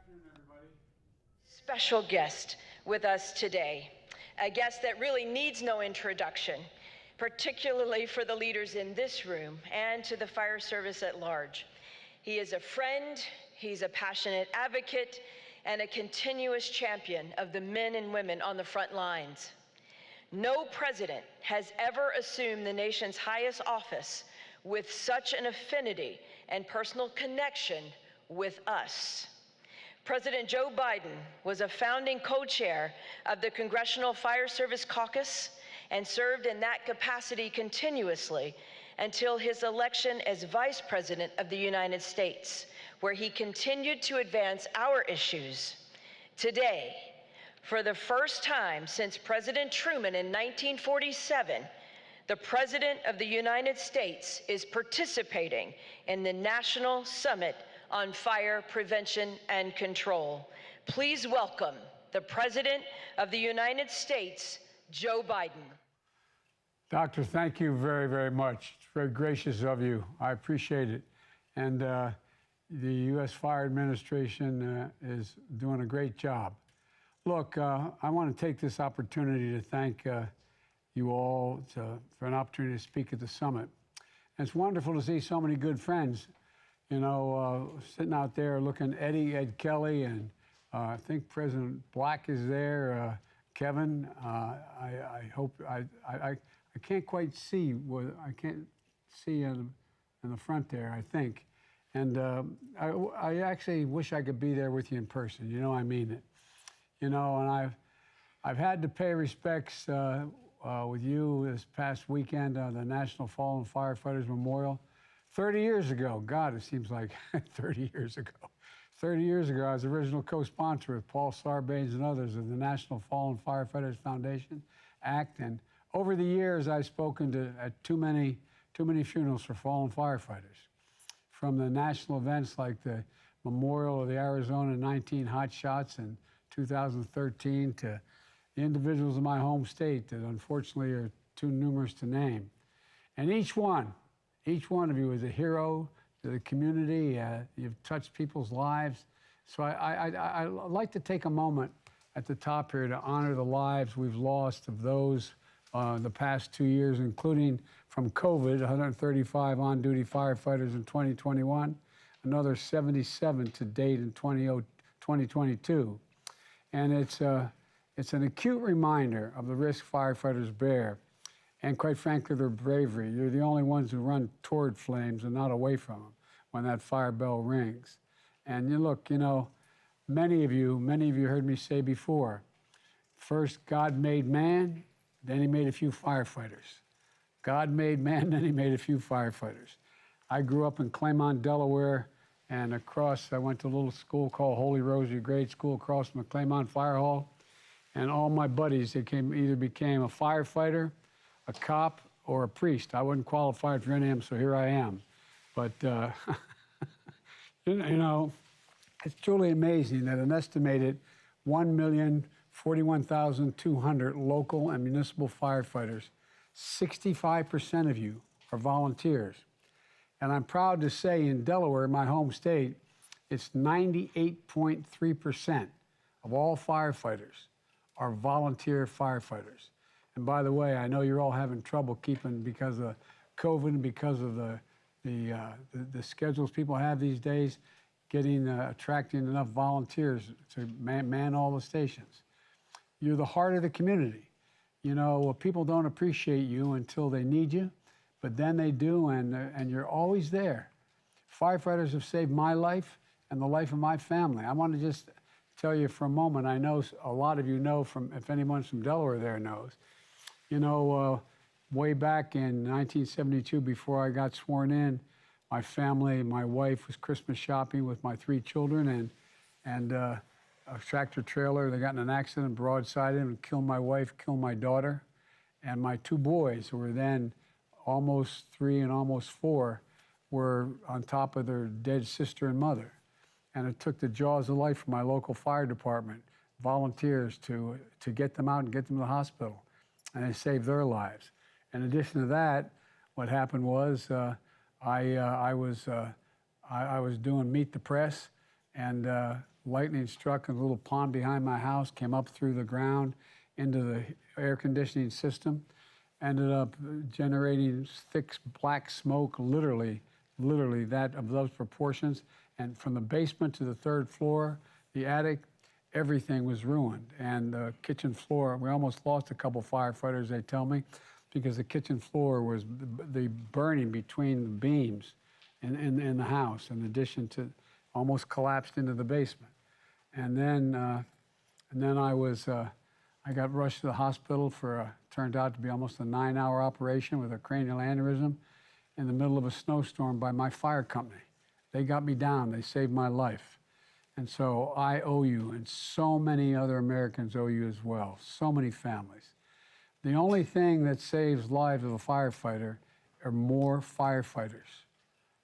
afternoon, everybody. Special guest with us today, a guest that really needs no introduction, particularly for the leaders in this room and to the fire service at large. He is a friend, he's a passionate advocate, and a continuous champion of the men and women on the front lines. No president has ever assumed the nation's highest office with such an affinity and personal connection with us. President Joe Biden was a founding co-chair of the Congressional Fire Service Caucus and served in that capacity continuously until his election as Vice President of the United States, where he continued to advance our issues. Today, for the first time since President Truman in 1947, the President of the United States is participating in the National Summit on Fire Prevention and Control. Please welcome the President of the United States, Joe Biden. Doctor, thank you very, very much. It's very gracious of you. I appreciate it. And the U.S. Fire Administration is doing a great job. Look, I want to take this opportunity to thank you all for an opportunity to speak at the summit. And it's wonderful to see so many good friends, you know, sitting out there looking. Ed Kelly, and I think President Black is there. Kevin, I hope, I can't quite see what I can't see in the front there, I think. And I actually wish I could be there with you in person. You know, I mean it. You know, and I've had to pay respects with you this past weekend on the National Fallen Firefighters Memorial. 30 years ago, God, it seems like 30 years ago. 30 years ago, I was the original co-sponsor with Paul Sarbanes and others of the National Fallen Firefighters Foundation Act. And over the years, I've spoken at too many funerals for fallen firefighters. From the national events like the Memorial of the Arizona 19 Hot Shots in 2013 to the individuals in my home state that unfortunately are too numerous to name. And each one of you is a hero to the community. You've touched people's lives. So I'd like to take a moment at the top here to honor the lives we've lost of those the past 2 years, including from COVID, 135 on-duty firefighters in 2021, another 77 to date in 2022. And it's an acute reminder of the risk firefighters bear, and quite frankly, their bravery. You're the only ones who run toward flames and not away from them when that fire bell rings. And you look, you know, many of you heard me say before, first God made man, then he made a few firefighters. God made man, then he made a few firefighters. I grew up in Claymont, Delaware, and I went to a little school called Holy Rosary Grade School across from the Claymont Fire Hall. And all my buddies, either became a firefighter, a cop, or a priest. I wasn't qualified for any of them, so here I am. But, you know, it's truly amazing that an estimated 1,041,200 local and municipal firefighters, 65% of you are volunteers. And I'm proud to say in Delaware, my home state, it's 98.3% of all firefighters are volunteer firefighters. And by the way, I know you're all having trouble keeping, because of COVID and because of the schedules people have these days, attracting enough volunteers to man all the stations. You're the heart of the community. You know, people don't appreciate you until they need you, but then they do, and you're always there. Firefighters have saved my life and the life of my family. I want to just tell you for a moment, I know a lot of you know, if anyone's from Delaware there knows, you know, way back in 1972, before I got sworn in, my family, my wife was Christmas shopping with my 3 children, and a tractor trailer, they got in an accident, broadsided and killed my wife, killed my daughter, and my 2 boys, who were then almost 3 and almost 4, were on top of their dead sister and mother. And it took the jaws of life from my local fire department, volunteers, to get them out and get them to the hospital. And they saved their lives. In addition to that, what happened was I was doing Meet the Press, and lightning struck a little pond behind my house, came up through the ground into the air conditioning system, ended up generating thick black smoke, literally that of those proportions. And from the basement to the third floor, the attic, everything was ruined. And the kitchen floor, we almost lost a couple firefighters, they tell me, because the kitchen floor was the burning between the beams in the house, in addition to almost collapsed into the basement. And then I got rushed to the hospital for turned out to be almost a 9-hour operation with a cranial aneurysm in the middle of a snowstorm by my fire company. They got me down, they saved my life. And so I owe you, and so many other Americans owe you as well, so many families. The only thing that saves lives of a firefighter are more firefighters.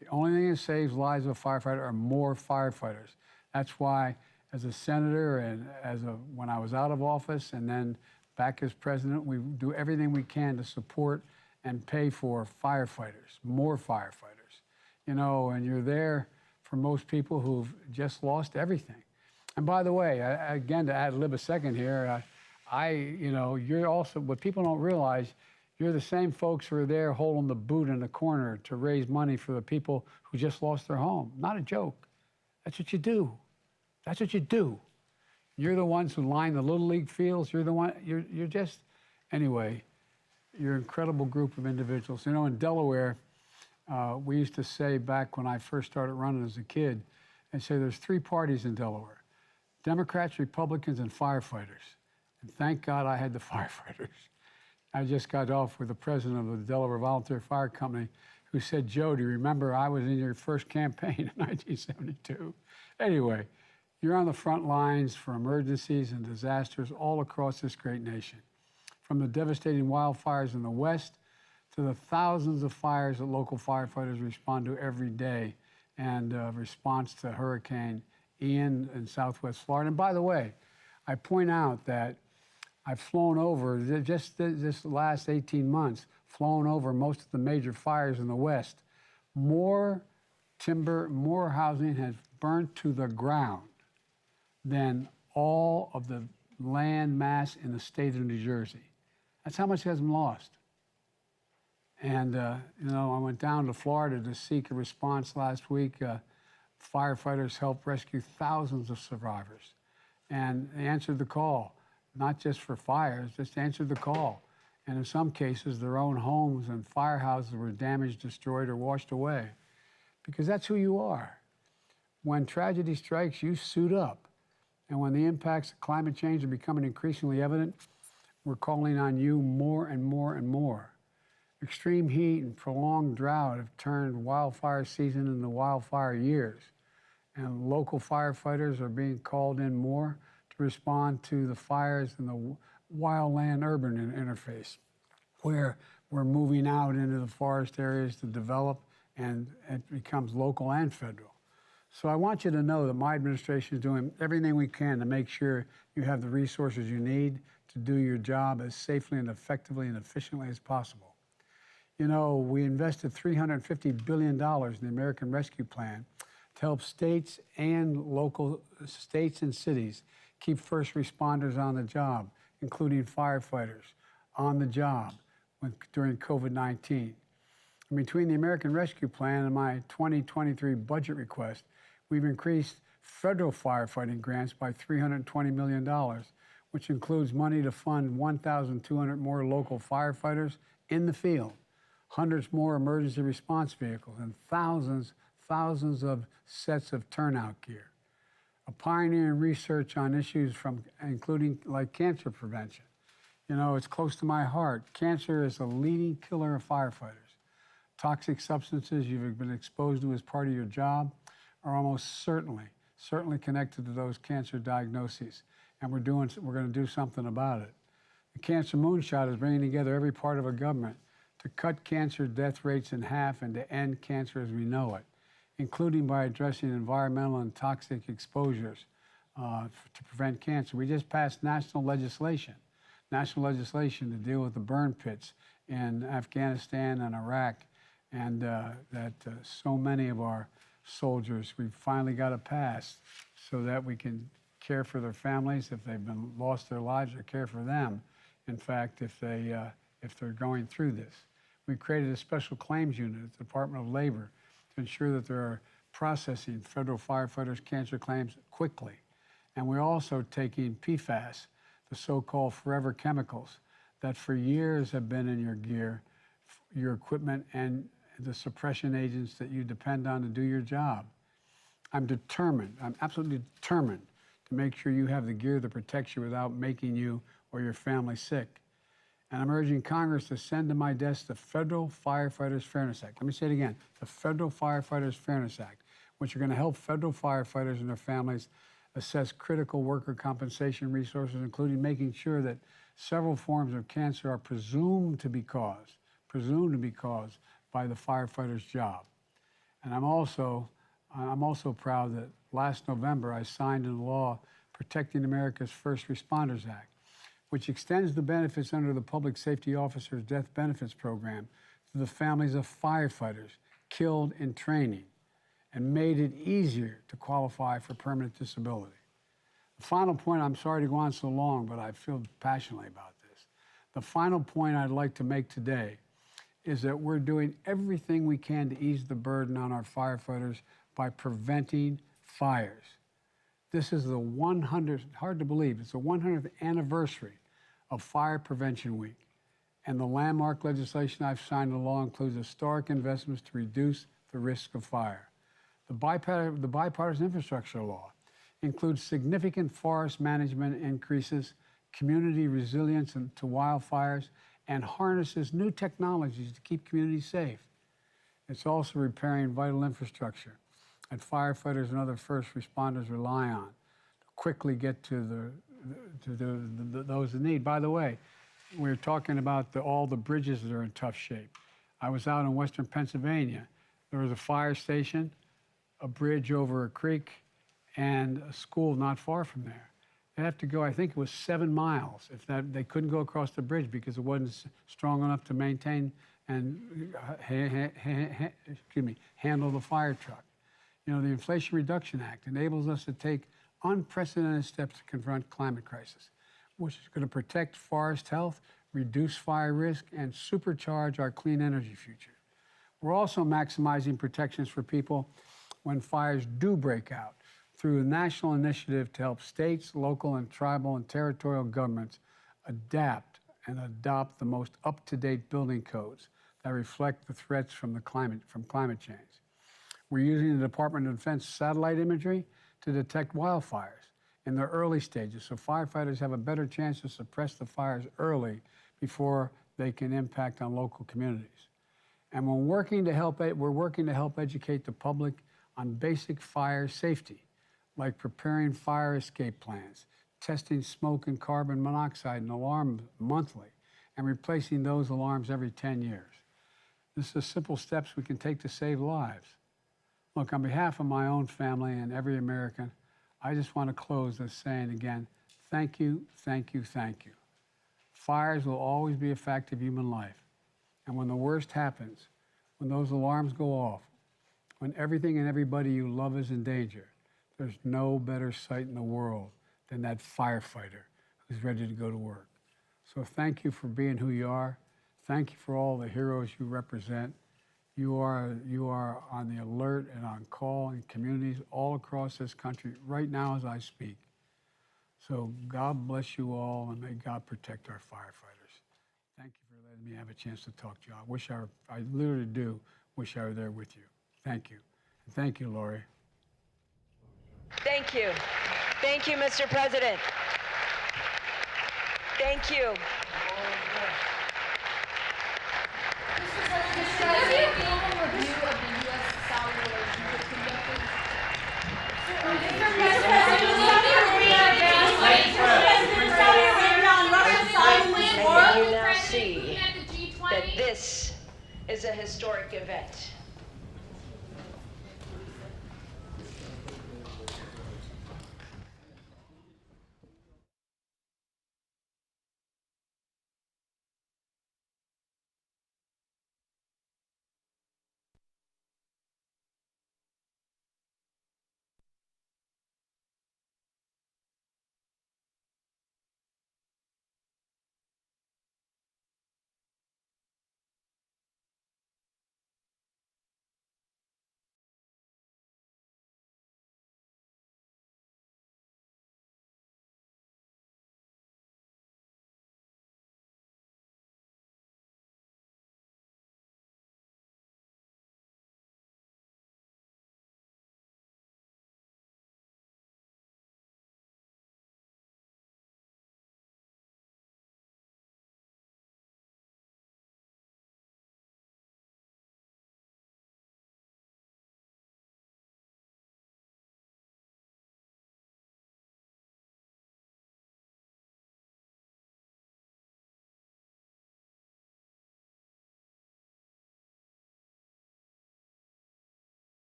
The only thing that saves lives of a firefighter are more firefighters. That's why, as a senator and when I was out of office and then back as president, we do everything we can to support and pay for firefighters, more firefighters. You know, and you're there for most people who've just lost everything. And by the way, again, to ad-lib a second here, you know, you're also, what people don't realize, you're the same folks who are there holding the boot in the corner to raise money for the people who just lost their home. Not a joke. That's what you do. That's what you do. You're the ones who line the Little League fields. You're the one, you're just, anyway, you're an incredible group of individuals. You know, in Delaware, we used to say back when I first started running as a kid, and say there's 3 parties in Delaware: Democrats, Republicans, and firefighters. And thank God I had the firefighters. I just got off with the president of the Delaware Volunteer Fire Company, who said, "Joe, do you remember I was in your first campaign in 1972? Anyway, you're on the front lines for emergencies and disasters all across this great nation. From the devastating wildfires in the West to the thousands of fires that local firefighters respond to every day, and response to Hurricane Ian in Southwest Florida." And by the way, I point out that I've flown over, just this last 18 months, flown over most of the major fires in the West. More timber, more housing has burnt to the ground than all of the land mass in the state of New Jersey. That's how much has been lost. And, you know, I went down to Florida to seek a response last week. Firefighters helped rescue thousands of survivors. And they answered the call, not just for fires, just answered the call. And in some cases, their own homes and firehouses were damaged, destroyed, or washed away. Because that's who you are. When tragedy strikes, you suit up. And when the impacts of climate change are becoming increasingly evident, we're calling on you more and more and more. Extreme heat and prolonged drought have turned wildfire season into wildfire years. And local firefighters are being called in more to respond to the fires in the wildland-urban interface, where we're moving out into the forest areas to develop, and it becomes local and federal. So I want you to know that my administration is doing everything we can to make sure you have the resources you need to do your job as safely and effectively and efficiently as possible. You know, we invested $350 billion in the American Rescue Plan to help states and cities keep first responders on the job, including firefighters, on the job during COVID-19. And between the American Rescue Plan and my 2023 budget request, we've increased federal firefighting grants by $320 million, which includes money to fund 1,200 more local firefighters in the field, hundreds more emergency response vehicles, and thousands of sets of turnout gear. A pioneer in research on issues including like cancer prevention. You know, it's close to my heart. Cancer is a leading killer of firefighters. Toxic substances you've been exposed to as part of your job are almost certainly connected to those cancer diagnoses. And we're going to do something about it. The Cancer Moonshot is bringing together every part of a government to cut cancer death rates in half and to end cancer as we know it, including by addressing environmental and toxic exposures to prevent cancer. We just passed national legislation to deal with the burn pits in Afghanistan and Iraq, and that so many of our soldiers. We finally got it passed so that we can care for their families if they've been lost their lives, or care for them, in fact, if they're going through this. We created a special claims unit at the Department of Labor to ensure that there are processing federal firefighters' cancer claims quickly. And we're also taking PFAS, the so-called forever chemicals that for years have been in your gear, your equipment, and the suppression agents that you depend on to do your job. I'm absolutely determined to make sure you have the gear that protects you without making you or your family sick. And I'm urging Congress to send to my desk the Federal Firefighters Fairness Act. Let me say it again, the Federal Firefighters Fairness Act, which are going to help federal firefighters and their families assess critical worker compensation resources, including making sure that several forms of cancer are presumed to be caused by the firefighter's job. And I'm also proud that last November I signed into law Protecting America's First Responders Act, which extends the benefits under the Public Safety Officers Death Benefits Program to the families of firefighters killed in training, and made it easier to qualify for permanent disability. The final point, I'm sorry to go on so long, but I feel passionately about this. The final point I'd like to make today is that we're doing everything we can to ease the burden on our firefighters by preventing fires. This is the 100th, hard to believe, it's the 100th anniversary of Fire Prevention Week. And the landmark legislation I've signed into law includes historic investments to reduce the risk of fire. The bipartisan infrastructure law includes significant forest management increases, community resilience to wildfires, and harnesses new technologies to keep communities safe. It's also repairing vital infrastructure that firefighters and other first responders rely on to quickly get to those in need. By the way, we're talking about all the bridges that are in tough shape. I was out in western Pennsylvania. There was a fire station, a bridge over a creek, and a school not far from there. They have to go, I think it was 7 miles. They couldn't go across the bridge because it wasn't strong enough to maintain and handle the fire truck. You know, the Inflation Reduction Act enables us to take unprecedented steps to confront climate crisis, which is going to protect forest health, reduce fire risk, and supercharge our clean energy future. We're also maximizing protections for people when fires do break out through a national initiative to help states, local, and tribal and territorial governments adapt and adopt the most up-to-date building codes that reflect the threats from climate change. We're using the Department of Defense satellite imagery to detect wildfires in their early stages, so firefighters have a better chance to suppress the fires early before they can impact on local communities. And we're working to help educate the public on basic fire safety, like preparing fire escape plans, testing smoke and carbon monoxide and alarms monthly, and replacing those alarms every 10 years. This is simple steps we can take to save lives. Look, on behalf of my own family and every American, I just want to close this saying again, thank you, thank you, thank you. Fires will always be a fact of human life. And when the worst happens, when those alarms go off, when everything and everybody you love is in danger, there's no better sight in the world than that firefighter who's ready to go to work. So thank you for being who you are. Thank you for all the heroes you represent. You are on the alert and on call in communities all across this country right now as I speak. So God bless you all, and may God protect our firefighters. Thank you for letting me have a chance to talk to you. I literally do wish I were there with you. Thank you. And thank you, Lori. Thank you. Thank you, Mr. President. Thank you. And you now see that this is a historic event.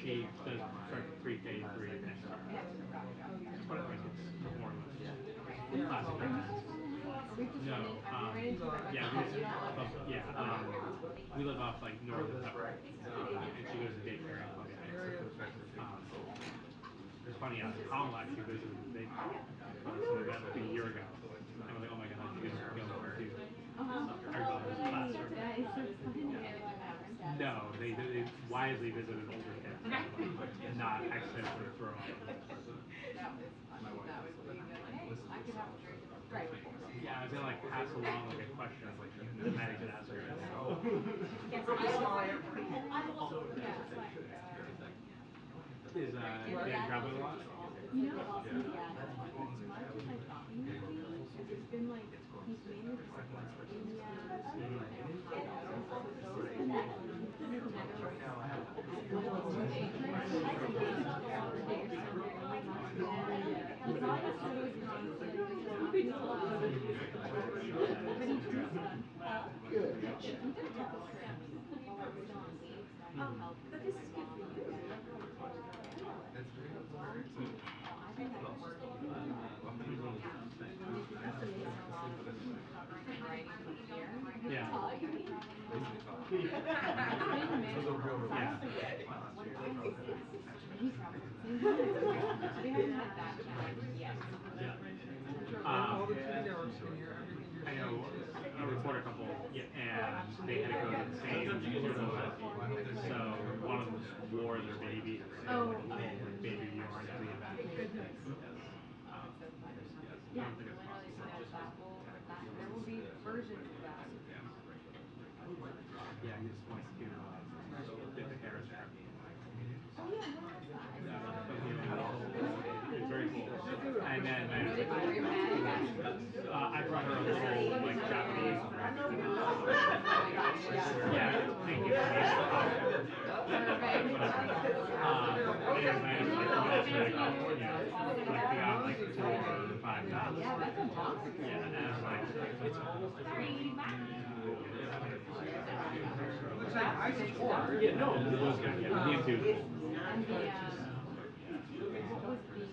she does start pre-K 3 next year. But I think it's more or less classic. No, we live off like north of Pepper, and she goes to daycare in Columbia Heights. It's funny, Kamala actually visited the daycare. So we met like a year ago, and we're like, oh my god, she's gonna go to our daughter's class. No, they wisely visited older kids, and not accidentally throw up. Yeah, I was gonna like pass along like a question, like the medic could ask her. Is Dan traveling a lot? You know, yeah. As much as I thought he would be, because it's been like, he's mainly just like India, and then he's never he's always but this is good for you. Yeah. I know a reporter couple, and they had to go to the same hospital. So one of them wore their baby, so like a little like baby yarn to the event. Yeah, literally, there will be versions of that. Yeah, he just wants to get the hair strip. Oh yeah, It's very cool. And then I brought her a little like Japanese. Yeah, thank you. California, like beyond like 4 or 5 times. yeah, that's awesome. Yeah, and I was like, it's almost yeah, no, those guys, yeah, the enthusiasts. And what was the,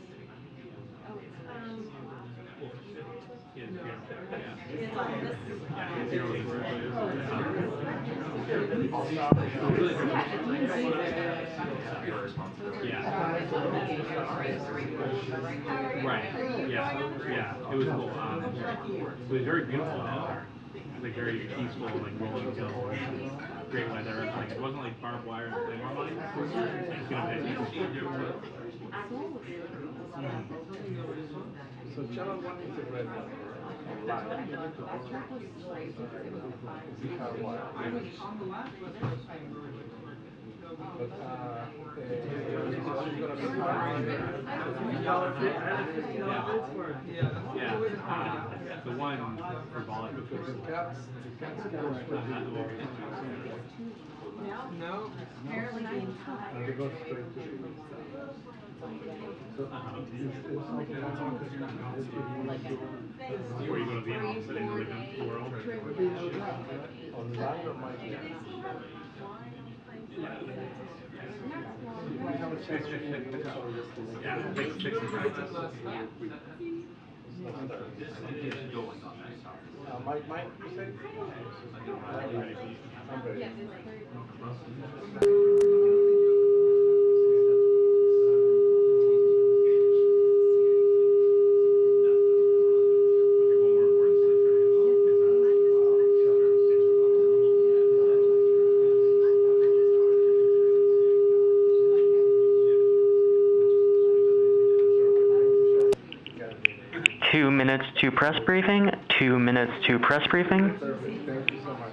Yeah, right. Yeah. It was cool. It was very beautiful out there. Like very peaceful, like rolling hills, great weather. Like it wasn't like barbed wire and play more money. It's gonna be. So channel 1 is the red one. The one for volleyball. The cats goes for no, apparently the entire. they go straight to so Where you go to the opposite end of the world. online or my Yeah, fix prices. Mike, you say? I'm ready. 2 minutes to press briefing. 2 minutes to press briefing. Perfect. Thank you so much.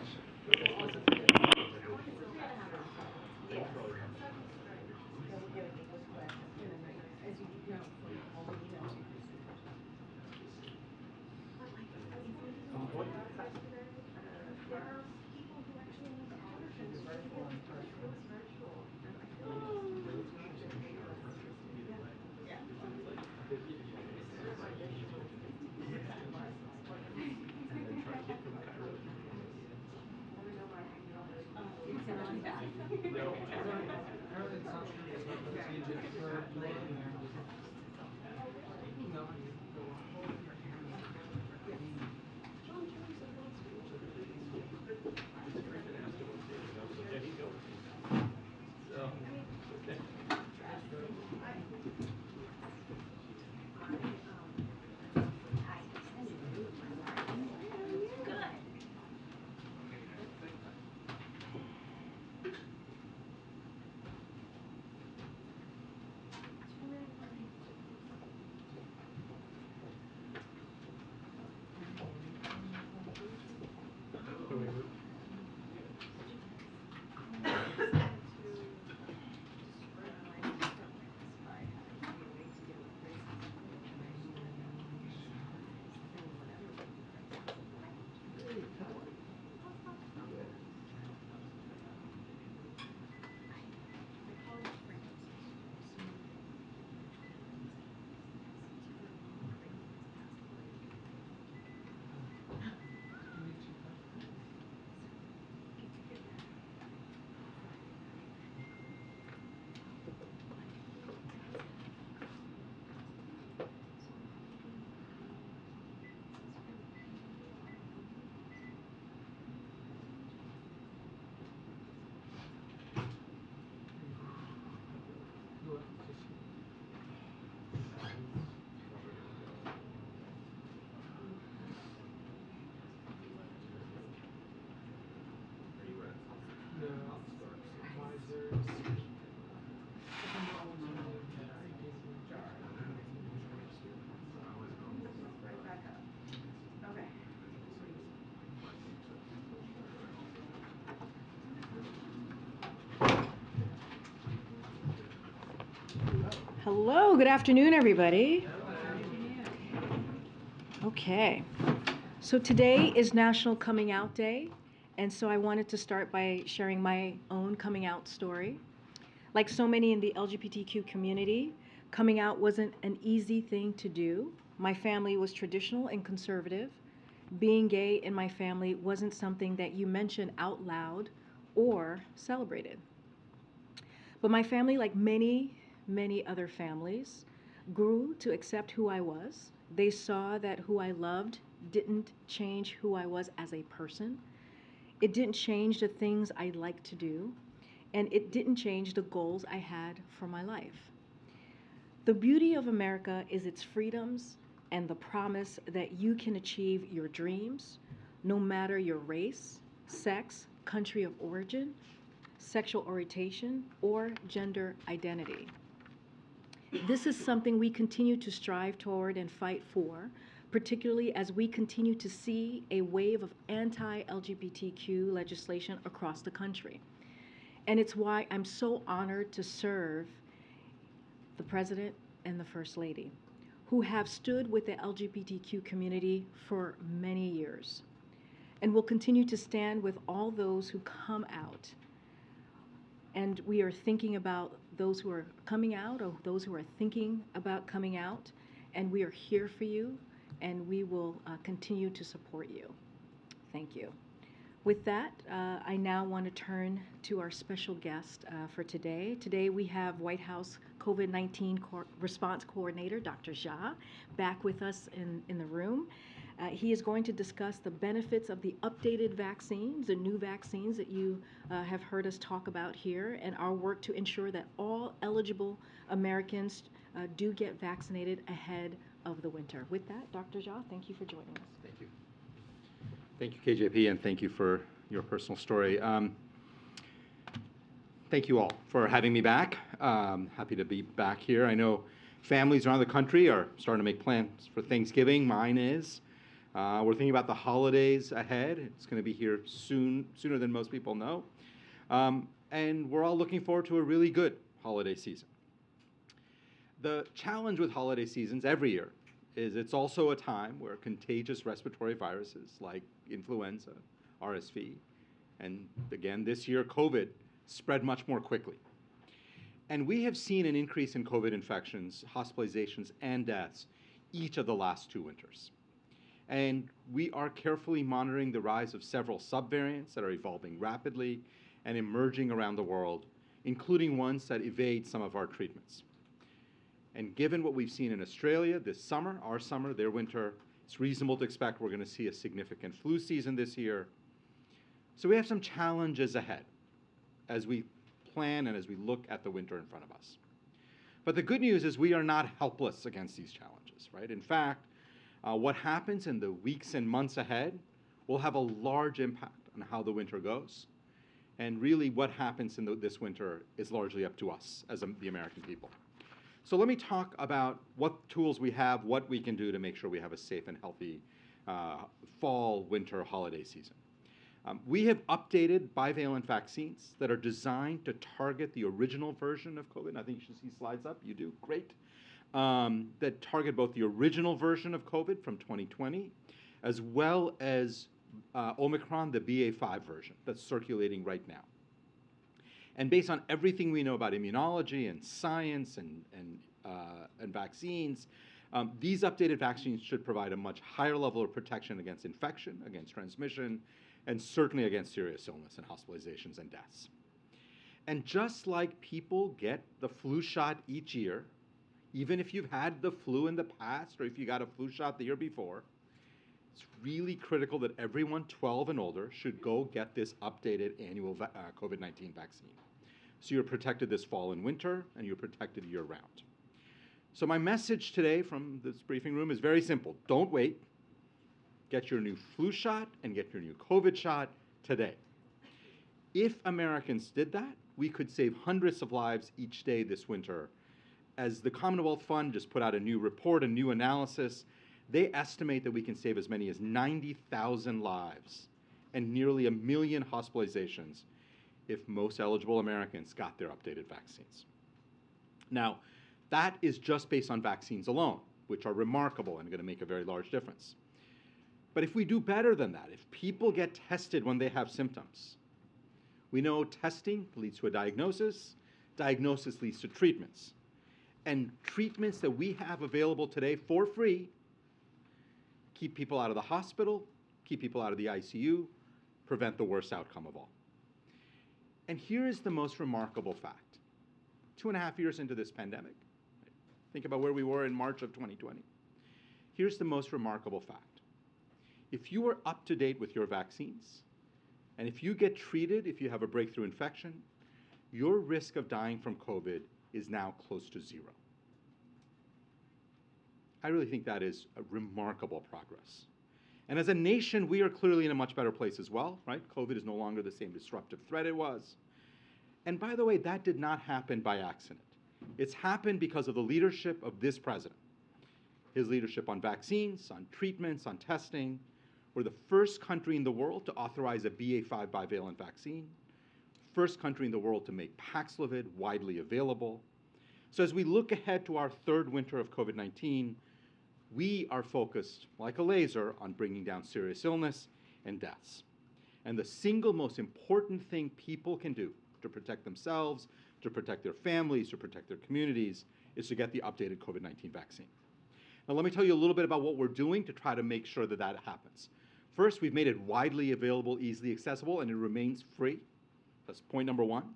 'Cause Hello, good afternoon, everybody. Okay, so today is National Coming Out Day, and so I wanted to start by sharing my own coming out story. Like so many in the LGBTQ community, coming out wasn't an easy thing to do. My family was traditional and conservative. Being gay in my family wasn't something that you mentioned out loud or celebrated. But my family, like many other families, grew to accept who I was. They saw that who I loved didn't change who I was as a person. It didn't change the things I liked to do, and it didn't change the goals I had for my life. The beauty of America is its freedoms and the promise that you can achieve your dreams no matter your race, sex, country of origin, sexual orientation, or gender identity. This is something we continue to strive toward and fight for, particularly as we continue to see a wave of anti-LGBTQ legislation across the country. And it's why I'm so honored to serve the President and the First Lady, who have stood with the LGBTQ community for many years and will continue to stand with all those who come out. And we are thinking about those who are coming out or those who are thinking about coming out, and we are here for you, and we will continue to support you. Thank you. With that, I now want to turn to our special guest for today. Today we have White House COVID-19 Response Coordinator, Dr. Jha, back with us in the room. He is going to discuss the benefits of the updated vaccines, the new vaccines that you have heard us talk about here, and our work to ensure that all eligible Americans do get vaccinated ahead of the winter. With that, Dr. Jha, thank you for joining us. Thank you. Thank you, KJP, and thank you for your personal story. Thank you all for having me back. Happy to be back here. I know families around the country are starting to make plans for Thanksgiving. Mine is. We're thinking about the holidays ahead. It's going to be here sooner than most people know. And we're all looking forward to a really good holiday season. The challenge with holiday seasons every year is it's also a time where contagious respiratory viruses like influenza, RSV, and again this year COVID spread much more quickly. And we have seen an increase in COVID infections, hospitalizations, and deaths each of the last 2 winters. And we are carefully monitoring the rise of several subvariants that are evolving rapidly and emerging around the world, including ones that evade some of our treatments. And given what we've seen in Australia this summer, our summer, their winter, it's reasonable to expect we're going to see a significant flu season this year. So we have some challenges ahead as we plan and as we look at the winter in front of us. But the good news is we are not helpless against these challenges, right? In fact, what happens in the weeks and months ahead will have a large impact on how the winter goes. And really what happens in this winter is largely up to us as the American people. So let me talk about what tools we have, what we can do to make sure we have a safe and healthy fall, winter, holiday season. We have updated bivalent vaccines that are designed to target the original version of COVID. I think you should see slides up. You do. Great. That target both the original version of COVID from 2020 as well as Omicron, the BA.5 version that's circulating right now. And based on everything we know about immunology and science and vaccines, these updated vaccines should provide a much higher level of protection against infection, against transmission, and certainly against serious illness and hospitalizations and deaths. And just like people get the flu shot each year, even if you've had the flu in the past or if you got a flu shot the year before, it's really critical that everyone 12 and older should go get this updated annual COVID-19 vaccine. So you're protected this fall and winter, and you're protected year-round. So my message today from this briefing room is very simple. Don't wait. Get your new flu shot and get your new COVID shot today. If Americans did that, we could save hundreds of lives each day this winter. As the Commonwealth Fund just put out a new report, a new analysis, they estimate that we can save as many as 90,000 lives and nearly 1 million hospitalizations if most eligible Americans got their updated vaccines. Now, That is just based on vaccines alone, which are remarkable and going to make a very large difference. But if we do better than that, if people get tested when they have symptoms, we know testing leads to a diagnosis leads to treatments. And treatments that we have available today for free keep people out of the hospital, keep people out of the ICU, prevent the worst outcome of all. And here is the most remarkable fact. 2.5 years into this pandemic, think about where we were in March of 2020. Here's the most remarkable fact. If you are up to date with your vaccines, and if you get treated, if you have a breakthrough infection, your risk of dying from COVID is now close to 0. I really think that is a remarkable progress. And as a nation, we are clearly in a much better place as well, right? COVID is no longer the same disruptive threat it was. And by the way, that did not happen by accident. It's happened because of the leadership of this president. His leadership on vaccines, on treatments, on testing. We're the first country in the world to authorize a BA.5 bivalent vaccine. First country in the world to make Paxlovid widely available. So as we look ahead to our third winter of COVID-19, we are focused, like a laser, on bringing down serious illness and deaths. And the single most important thing people can do to protect themselves, to protect their families, to protect their communities, is to get the updated COVID-19 vaccine. Now let me tell you a little bit about what we're doing to try to make sure that that happens. First, we've made it widely available, easily accessible, and it remains free. That's point number one.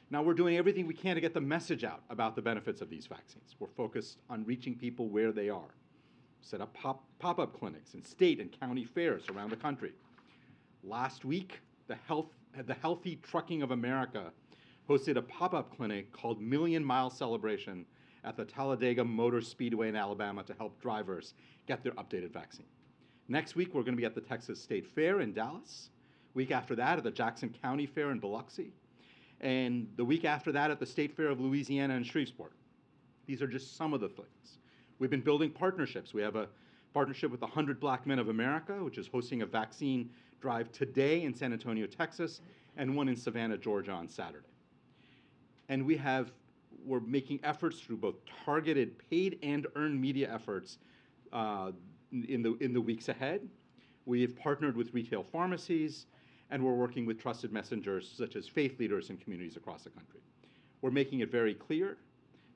Now we're doing everything we can to get the message out about the benefits of these vaccines. We're focused on reaching people where they are. Set up pop-up clinics in state and county fairs around the country. Last week, the Healthy Trucking of America hosted a pop-up clinic called Million Mile Celebration at the Talladega Motor Speedway in Alabama to help drivers get their updated vaccine. Next week, we're going to be at the Texas State Fair in Dallas. Week after that, at the Jackson County Fair in Biloxi. And the week after that, at the State Fair of Louisiana in Shreveport. These are just some of the things. We've been building partnerships. We have a partnership with the 100 Black Men of America, which is hosting a vaccine drive today in San Antonio, Texas, and one in Savannah, Georgia on Saturday. And we're making efforts through both targeted paid and earned media efforts in the weeks ahead. We have partnered with retail pharmacies, and we're working with trusted messengers such as faith leaders in communities across the country. We're making it very clear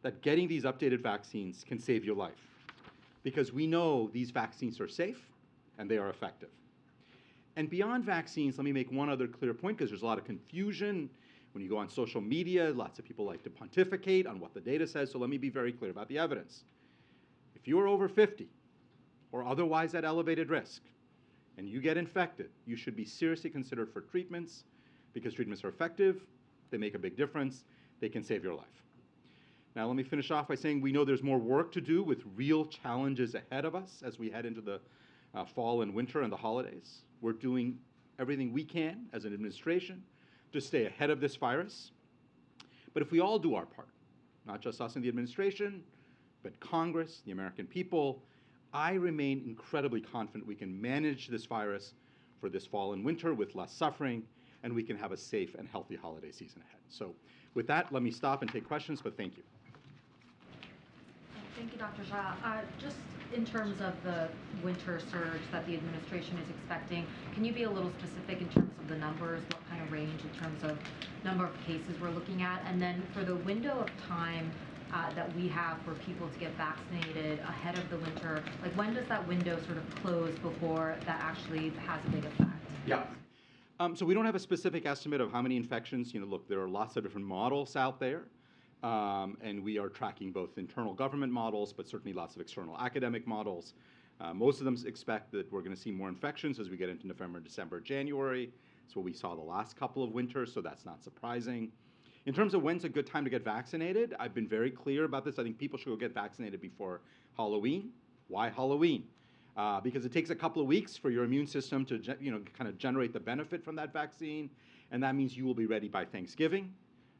that getting these updated vaccines can save your life, because we know these vaccines are safe and they are effective. And beyond vaccines, let me make one other clear point, because there's a lot of confusion. When you go on social media, lots of people like to pontificate on what the data says, so let me be very clear about the evidence. If you are over 50 or otherwise at elevated risk and you get infected, you should be seriously considered for treatments, because treatments are effective, they make a big difference, they can save your life. Now, let me finish off by saying we know there's more work to do with real challenges ahead of us as we head into the fall and winter and the holidays. We're doing everything we can as an administration to stay ahead of this virus. But if we all do our part, not just us in the administration, but Congress, the American people, I remain incredibly confident we can manage this virus for this fall and winter with less suffering, and we can have a safe and healthy holiday season ahead. So with that, let me stop and take questions, but thank you. Thank you, Dr. Shah. Just in terms of the winter surge that the administration is expecting, can you be a little specific in terms of the numbers, what kind of range in terms of number of cases we're looking at? And then for the window of time that we have for people to get vaccinated ahead of the winter, like when does that window sort of close before that actually has a big effect? Yeah. So we don't have a specific estimate of how many infections. Look, there are lots of different models out there. And we are tracking both internal government models, but certainly lots of external academic models. Most of them expect that we're going to see more infections as we get into November, December, January. It's what we saw the last couple of winters, so that's not surprising. In terms of when's a good time to get vaccinated, I've been very clear about this. I think people should go get vaccinated before Halloween. Why Halloween? Because it takes a couple of weeks for your immune system to kind of generate the benefit from that vaccine, and that means you will be ready by Thanksgiving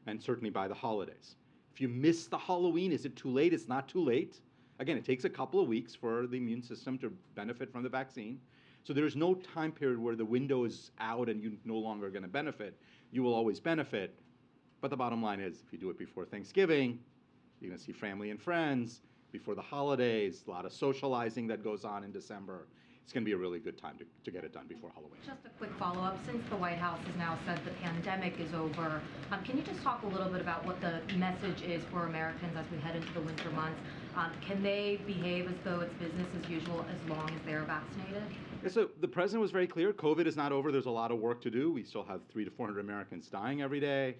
and certainly by the holidays. If you miss the Halloween, is it too late? It's not too late. Again, it takes a couple of weeks for the immune system to benefit from the vaccine. So there's no time period where the window is out and you're no longer going to benefit. You will always benefit. But the bottom line is, if you do it before Thanksgiving, You're going to see family and friends before the holidays, a lot of socializing that goes on in December. It's going to be a really good time to get it done before Halloween. Just a quick follow-up. Since the White House has now said the pandemic is over, can you just talk a little bit about what the message is for Americans as we head into the winter months? Can they behave as though it's business as usual as long as they're vaccinated? Yeah, so the president was very clear. COVID is not over. There's a lot of work to do. We still have 300 to 400 Americans dying every day,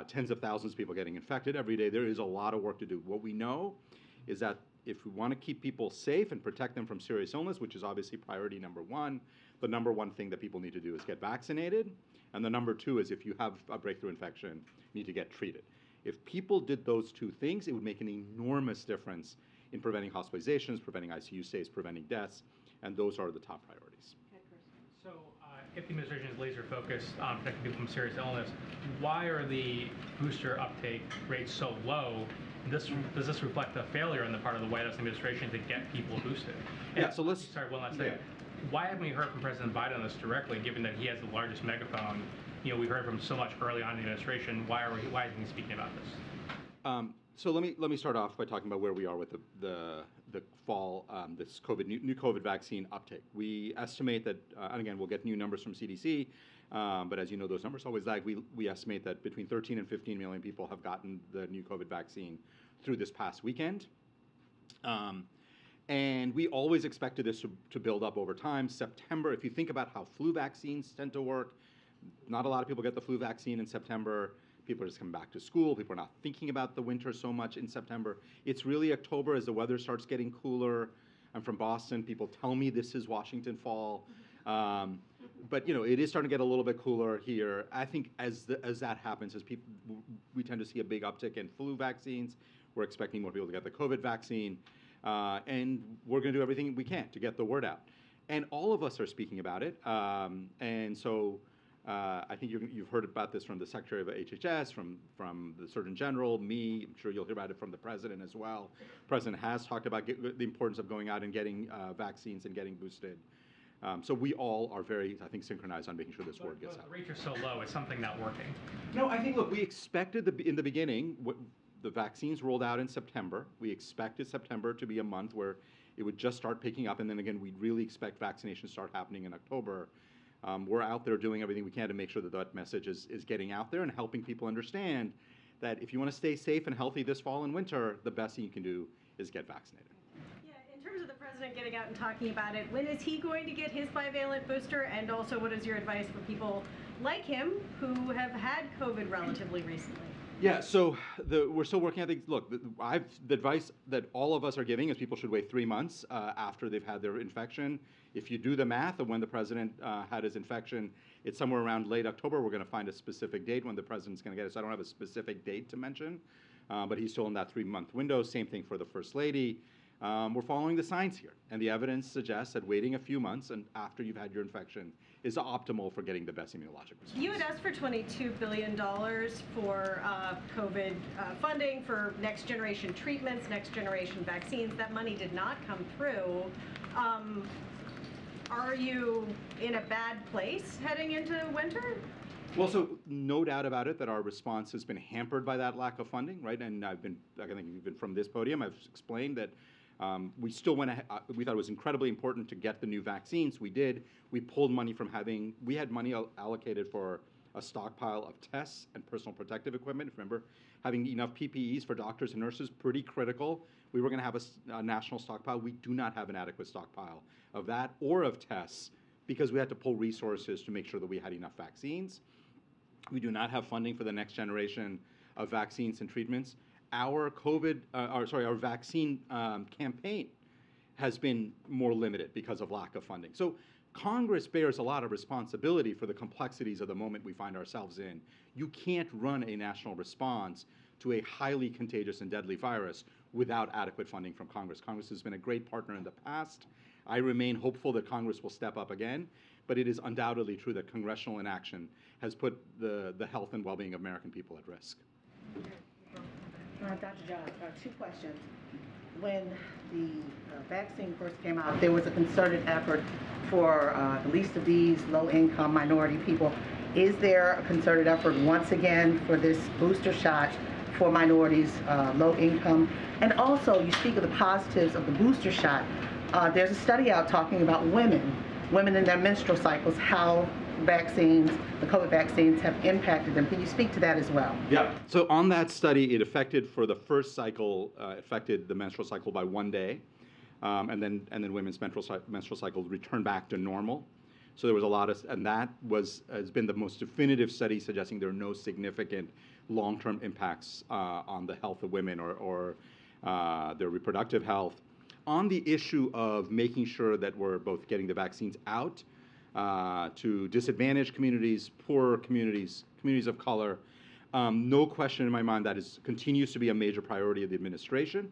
tens of thousands of people getting infected every day. There is a lot of work to do. What we know is that if we want to keep people safe and protect them from serious illness, which is obviously priority number one, the number one thing that people need to do is get vaccinated. And the number two is if you have a breakthrough infection, you need to get treated. If people did those two things, it would make an enormous difference in preventing hospitalizations, preventing ICU stays, preventing deaths, and those are the top priorities. So if the administration is laser focused on protecting people from serious illness, why are the booster uptake rates so low? Does this reflect a failure on the part of the White House administration to get people boosted? And Yeah, so let's... Sorry, one last thing. Why haven't we heard from President Biden on this directly, given that he has the largest megaphone? You know, we heard from so much early on in the administration. Why isn't he speaking about this? So let me start off by talking about where we are with the fall, this new COVID vaccine uptake. We estimate that, and again, we'll get new numbers from CDC, but as you know, those numbers always lag. We estimate that between 13 and 15 million people have gotten the new COVID vaccine through this past weekend. And we always expected this to build up over time. September, if you think about how flu vaccines tend to work, not a lot of people get the flu vaccine in September. People are just coming back to school. People are not thinking about the winter so much in September. It's really October as the weather starts getting cooler. I'm from Boston. People tell me this is Washington fall. But you know, it is starting to get a little bit cooler here. I think as that happens, we tend to see a big uptick in flu vaccines. We're expecting more people to get the COVID vaccine. And we're going to do everything we can to get the word out. And all of us are speaking about it. And so I think you've heard about this from the Secretary of HHS, from the Surgeon General, me. I'm sure you'll hear about it from the President as well. The President has talked about the importance of going out and getting vaccines and getting boosted. So we all are very, I think, synchronized on making sure this word gets out. The rates are so low. Is something not working? No, I think, look, we expected in the beginning, the vaccines rolled out in September. We expected September to be a month where it would just start picking up, and then again, we'd really expect vaccinations to start happening in October. We're out there doing everything we can to make sure that message is getting out there and helping people understand that if you want to stay safe and healthy this fall and winter, the best thing you can do is get vaccinated. Yeah, in terms of the president getting out and talking about it, when is he going to get his bivalent booster? And also, what is your advice for people like him who have had COVID relatively recently? Yeah, so we're still working on things. Look, the advice that all of us are giving is people should wait 3 months after they've had their infection. If you do the math of when the president had his infection, it's somewhere around late October. We're going to find a specific date when the president's going to get it. So I don't have a specific date to mention, but he's still in that 3-month window. Same thing for the First Lady. We're following the science here, and the evidence suggests that waiting a few months and after you've had your infection is optimal for getting the best immunologic response. You had asked for $22 billion for COVID funding for next generation treatments, next generation vaccines. That money did not come through. Are you in a bad place heading into winter? Well, so no doubt about it that our response has been hampered by that lack of funding, right? And I think even from this podium, I've explained that we still went ahead. We thought it was incredibly important to get the new vaccines. We did. We pulled money from we had money allocated for a stockpile of tests and personal protective equipment. Remember, having enough PPEs for doctors and nurses, pretty critical. We were going to have a national stockpile. We do not have an adequate stockpile of that or of tests because we had to pull resources to make sure that we had enough vaccines. We do not have funding for the next generation of vaccines and treatments. Our vaccine campaign has been more limited because of lack of funding. So Congress bears a lot of responsibility for the complexities of the moment we find ourselves in. You can't run a national response to a highly contagious and deadly virus without adequate funding from Congress. Congress has been a great partner in the past. I remain hopeful that Congress will step up again, but it is undoubtedly true that congressional inaction has put the health and well-being of American people at risk. Dr. John, 2 questions. When the vaccine first came out, there was a concerted effort for the least of these low-income minority people. Is there a concerted effort once again for this booster shot for minorities, low income. And also, you speak of the positives of the booster shot. There's a study out talking about women in their menstrual cycles, how vaccines, the COVID vaccines have impacted them. Can you speak to that as well? Yeah. So on that study, it affected for the first cycle, affected the menstrual cycle by 1 day, and then women's menstrual cycle returned back to normal. So there was a lot of, and that has been the most definitive study suggesting there are no significant long-term impacts on the health of women or their reproductive health. On the issue of making sure that we're both getting the vaccines out to disadvantaged communities, poorer communities, communities of color, no question in my mind that continues to be a major priority of the administration.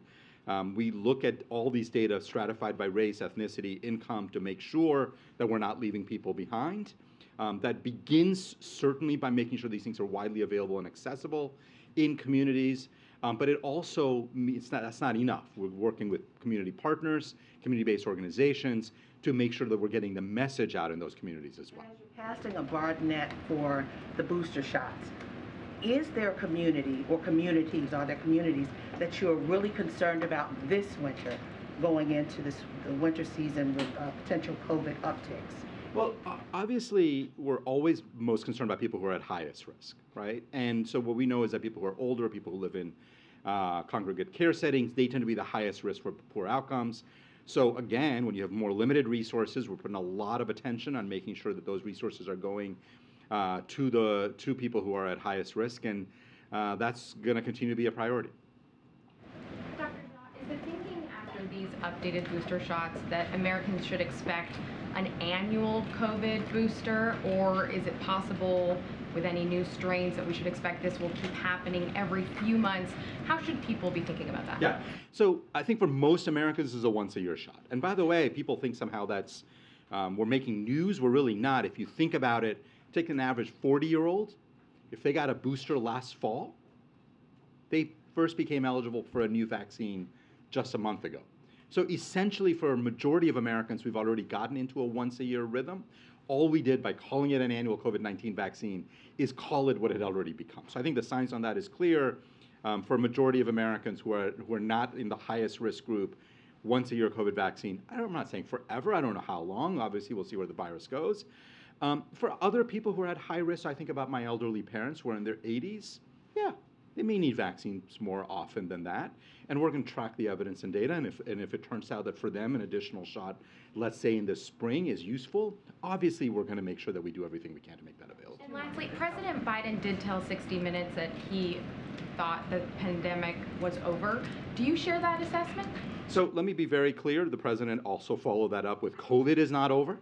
We look at all these data stratified by race, ethnicity, income to make sure that we're not leaving people behind. That begins certainly by making sure these things are widely available and accessible in communities. But it also, that's not enough. We're working with community partners, community-based organizations to make sure that we're getting the message out in those communities as well. As you're casting a broad net for the booster shots, is there a community or communities, are there communities that you're really concerned about this winter going into the winter season with potential COVID upticks? Well, obviously, we're always most concerned about people who are at highest risk, right? And so what we know is that people who are older, people who live in congregate care settings, they tend to be the highest risk for poor outcomes. So again, when you have more limited resources, we're putting a lot of attention on making sure that those resources are going to people who are at highest risk, and that's going to continue to be a priority. Dr. Jha, is the thinking after these updated booster shots that Americans should expect an annual COVID booster, or is it possible with any new strains that we should expect this will keep happening every few months? How should people be thinking about that? Yeah, so I think for most Americans, this is a once-a-year shot. And by the way, people think somehow that's, we're making news. We're really not. If you think about it, take an average 40-year-old. If they got a booster last fall, they first became eligible for a new vaccine just a month ago. So essentially, for a majority of Americans, we've already gotten into a once-a-year rhythm. All we did by calling it an annual COVID-19 vaccine is call it what it had already become. So I think the science on that is clear. For a majority of Americans who are not in the highest risk group, once-a-year COVID vaccine, I'm not saying forever, I don't know how long, obviously we'll see where the virus goes. For other people who are at high risk, I think about my elderly parents who are in their 80s, yeah, they may need vaccines more often than that. And we're going to track the evidence and data, and if it turns out that for them an additional shot, let's say in the spring, is useful, obviously we're going to make sure that we do everything we can to make that available. And lastly, President Biden did tell 60 Minutes that he thought the pandemic was over. Do you share that assessment? So let me be very clear. The president also followed that up with COVID is not over.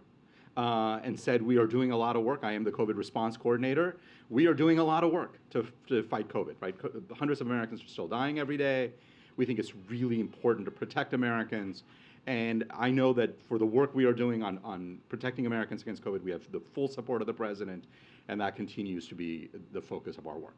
And said we are doing a lot of work. I am the COVID response coordinator. We are doing a lot of work to fight COVID, right? Hundreds of Americans are still dying every day. We think it's really important to protect Americans. And I know that for the work we are doing on protecting Americans against COVID, we have the full support of the president, and that continues to be the focus of our work.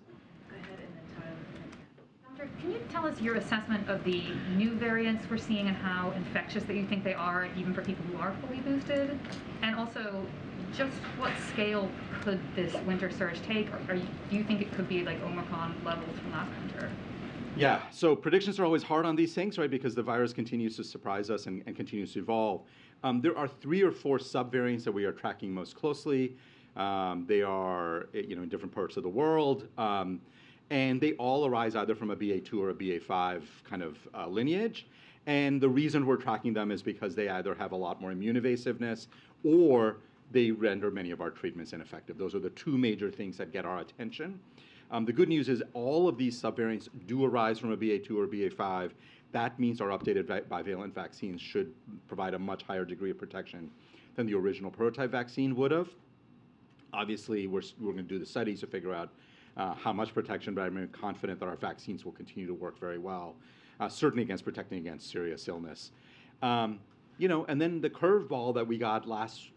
Go ahead, and then Tyler. Doctor, can you tell us your assessment of the new variants we're seeing and how infectious that you think they are, even for people who are fully boosted? And also, just what scale could this winter surge take? Or do you think it could be like Omicron levels from last winter? Yeah, so predictions are always hard on these things, right? Because the virus continues to surprise us and continues to evolve. There are 3 or 4 subvariants that we are tracking most closely. They are, in different parts of the world. And they all arise either from a BA2 or a BA5 kind of lineage. And the reason we're tracking them is because they either have a lot more immune evasiveness or they render many of our treatments ineffective. Those are the 2 major things that get our attention. The good news is all of these subvariants do arise from a BA2 or BA5. That means our updated bivalent vaccines should provide a much higher degree of protection than the original prototype vaccine would have. Obviously, we're going to do the studies to figure out how much protection, but I'm confident that our vaccines will continue to work very well, certainly against protecting against serious illness. And then the curveball that we got last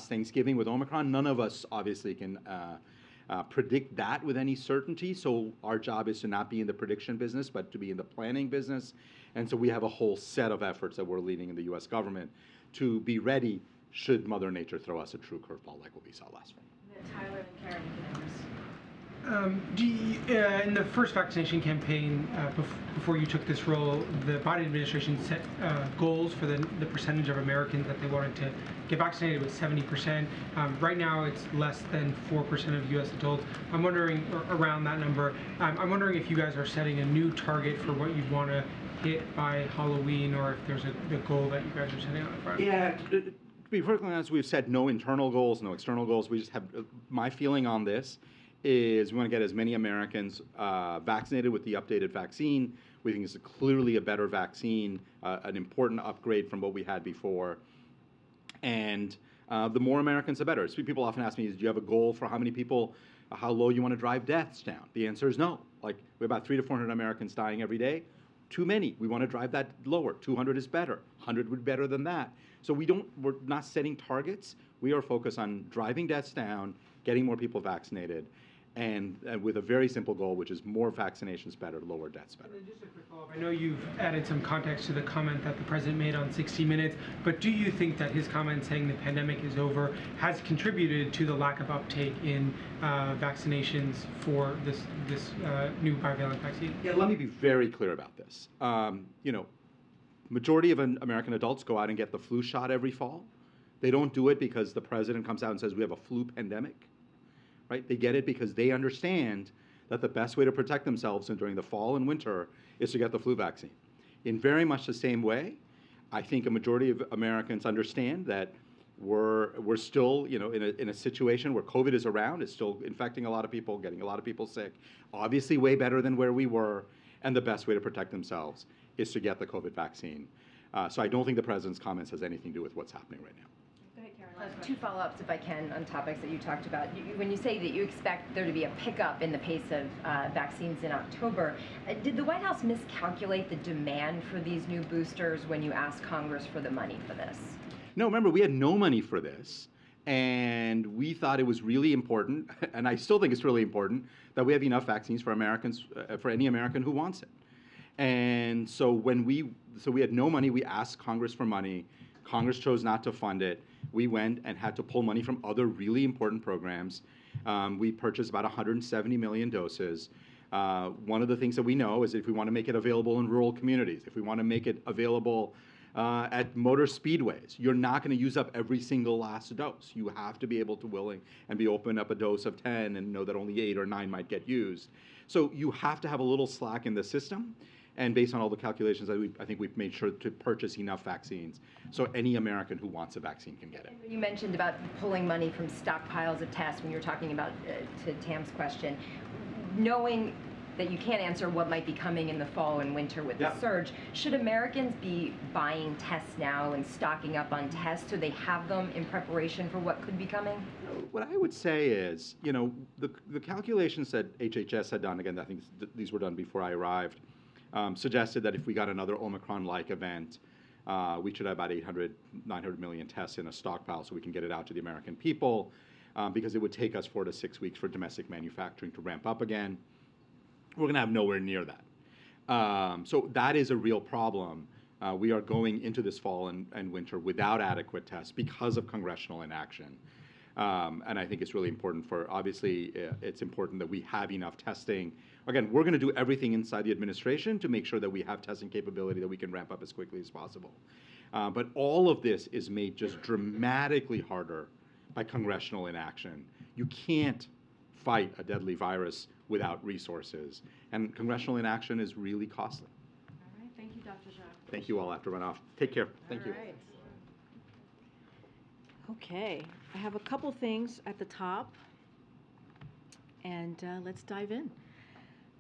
Thanksgiving with Omicron, none of us obviously can predict that with any certainty. So our job is to not be in the prediction business, but to be in the planning business. And so we have a whole set of efforts that we're leading in the U.S. government to be ready should Mother Nature throw us a true curveball like what we saw last fall. And then Tyler and Karen, you can have this. In the first vaccination campaign, before you took this role, the Biden administration set goals for the percentage of Americans that they wanted to get vaccinated with 70%. Right now, it's less than 4% of U.S. adults. I'm wondering, around that number, I'm wondering if you guys are setting a new target for what you'd want to hit by Halloween, or if there's a goal that you guys are setting on the front. Yeah, to be perfectly honest, we've set no internal goals, no external goals. We just have, my feeling on this is we want to get as many Americans vaccinated with the updated vaccine. We think it's clearly a better vaccine, an important upgrade from what we had before. And the more Americans, the better. So people often ask me, do you have a goal for how many people, how low you want to drive deaths down? The answer is no. Like, we have about 300 to 400 Americans dying every day. Too many. We want to drive that lower. 200 is better. 100 would be better than that. So we're not setting targets. We are focused on driving deaths down, getting more people vaccinated, and with a very simple goal, which is more vaccinations better, lower deaths better. And just a quick follow-up. I know you've added some context to the comment that the president made on 60 Minutes, but do you think that his comment saying the pandemic is over has contributed to the lack of uptake in vaccinations for this new bivalent vaccine? Yeah, let me be very clear about this. Majority of American adults go out and get the flu shot every fall. They don't do it because the president comes out and says we have a flu pandemic. Right? They get it because they understand that the best way to protect themselves during the fall and winter is to get the flu vaccine. In very much the same way, I think a majority of Americans understand that we're still, in a situation where COVID is around. It's still infecting a lot of people, getting a lot of people sick. Obviously, way better than where we were, and the best way to protect themselves is to get the COVID vaccine. So I don't think the president's comments has anything to do with what's happening right now. Two follow-ups, if I can, on topics that you talked about. When you say that you expect there to be a pickup in the pace of vaccines in October, did the White House miscalculate the demand for these new boosters when you asked Congress for the money for this? No, remember, we had no money for this, and we thought it was really important, and I still think it's really important, that we have enough vaccines for Americans, for any American who wants it. And so we had no money. We asked Congress for money. Congress chose not to fund it. We went and had to pull money from other really important programs. We purchased about 170 million doses. One of the things that we know is if we want to make it available in rural communities, if we want to make it available at motor speedways, you're not going to use up every single last dose. You have to be able to willing and be open up a dose of 10 and know that only 8 or 9 might get used. So you have to have a little slack in the system. And based on all the calculations, I think we've made sure to purchase enough vaccines so any American who wants a vaccine can get it. You mentioned about pulling money from stockpiles of tests when you were talking about, to Tam's question. Knowing that you can't answer what might be coming in the fall and winter with the surge, should Americans be buying tests now and stocking up on tests so they have them in preparation for what could be coming? What I would say is, the calculations that HHS had done, again, I think these were done before I arrived, suggested that if we got another Omicron-like event, we should have about 800, 900 million tests in a stockpile so we can get it out to the American people, because it would take us 4 to 6 weeks for domestic manufacturing to ramp up again. We're going to have nowhere near that. So that is a real problem. We are going into this fall and winter without adequate tests because of congressional inaction. And I think it's really important obviously, it's important that we have enough testing. Again, we're going to do everything inside the administration to make sure that we have testing capability that we can ramp up as quickly as possible. But all of this is made just dramatically harder by congressional inaction. You can't fight a deadly virus without resources. And congressional inaction is really costly. All right. Thank you, Dr. Jacques. Thank you all. I have to run off. Take care. Thank you. All right. Okay, I have a couple things at the top, and let's dive in.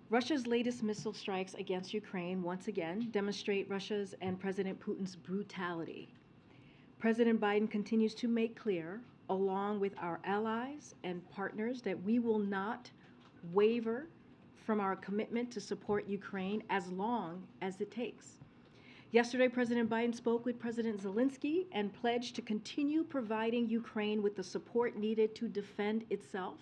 Russia's latest missile strikes against Ukraine once again demonstrate Russia's and President Putin's brutality. President Biden continues to make clear, along with our allies and partners, that we will not waver from our commitment to support Ukraine as long as it takes. Yesterday, President Biden spoke with President Zelensky and pledged to continue providing Ukraine with the support needed to defend itself,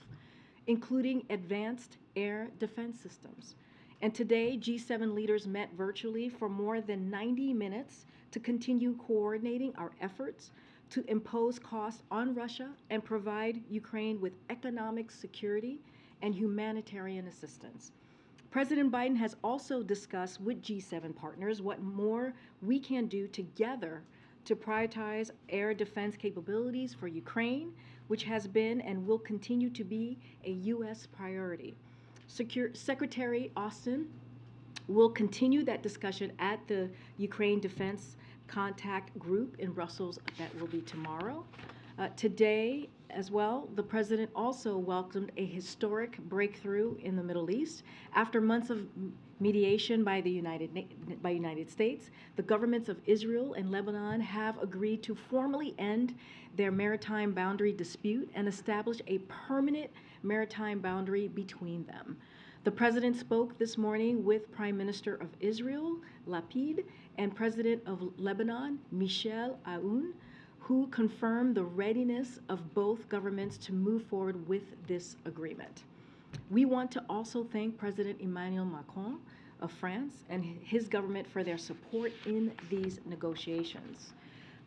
including advanced air defense systems. And today, G7 leaders met virtually for more than 90 minutes to continue coordinating our efforts to impose costs on Russia and provide Ukraine with economic security and humanitarian assistance. President Biden has also discussed with G7 partners what more we can do together to prioritize air defense capabilities for Ukraine, which has been and will continue to be a U.S. priority. Secretary Austin will continue that discussion at the Ukraine Defense Contact Group in Brussels. That will be tomorrow. Today, as well, the president also welcomed a historic breakthrough in the Middle East. After months of mediation by the United States, the governments of Israel and Lebanon have agreed to formally end their maritime boundary dispute and establish a permanent maritime boundary between them. The president spoke this morning with Prime Minister of Israel, Lapid, and President of Lebanon, Michel Aoun, who confirmed the readiness of both governments to move forward with this agreement. We want to also thank President Emmanuel Macron of France and his government for their support in these negotiations.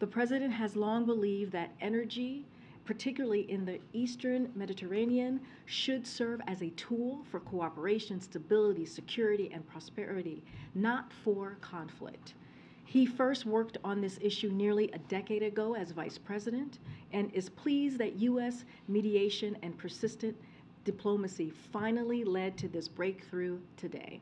The president has long believed that energy, particularly in the Eastern Mediterranean, should serve as a tool for cooperation, stability, security, and prosperity, not for conflict. He first worked on this issue nearly a decade ago as vice president and is pleased that U.S. mediation and persistent diplomacy finally led to this breakthrough today.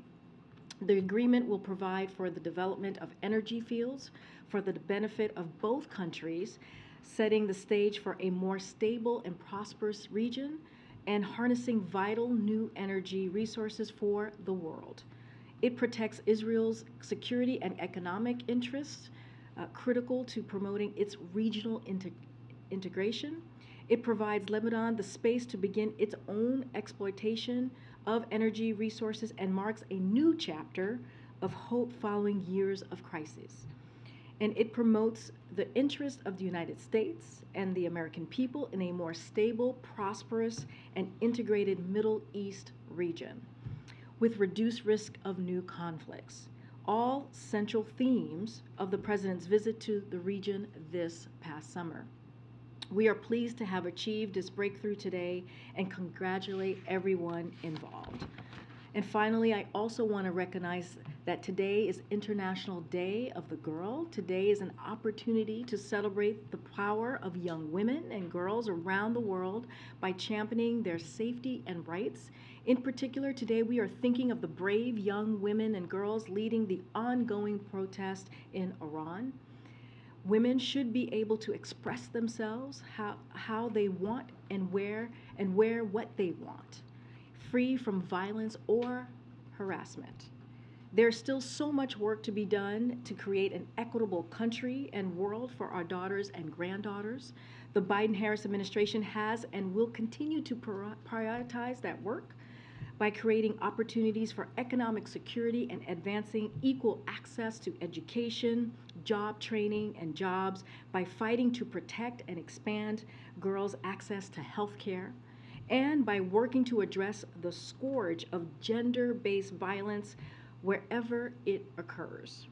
The agreement will provide for the development of energy fields for the benefit of both countries, setting the stage for a more stable and prosperous region and harnessing vital new energy resources for the world. It protects Israel's security and economic interests, critical to promoting its regional integration. It provides Lebanon the space to begin its own exploitation of energy resources and marks a new chapter of hope following years of crisis. And it promotes the interest of the United States and the American people in a more stable, prosperous, and integrated Middle East region, with reduced risk of new conflicts, all central themes of the president's visit to the region this past summer. We are pleased to have achieved this breakthrough today and congratulate everyone involved. And finally, I also want to recognize that today is International Day of the Girl. Today is an opportunity to celebrate the power of young women and girls around the world by championing their safety and rights. In particular, today we are thinking of the brave young women and girls leading the ongoing protest in Iran. Women should be able to express themselves how they want and wear what they want, free from violence or harassment. There's still so much work to be done to create an equitable country and world for our daughters and granddaughters. The Biden-Harris administration has and will continue to prioritize that work by creating opportunities for economic security and advancing equal access to education, job training, and jobs, by fighting to protect and expand girls' access to health care, and by working to address the scourge of gender-based violence wherever it occurs.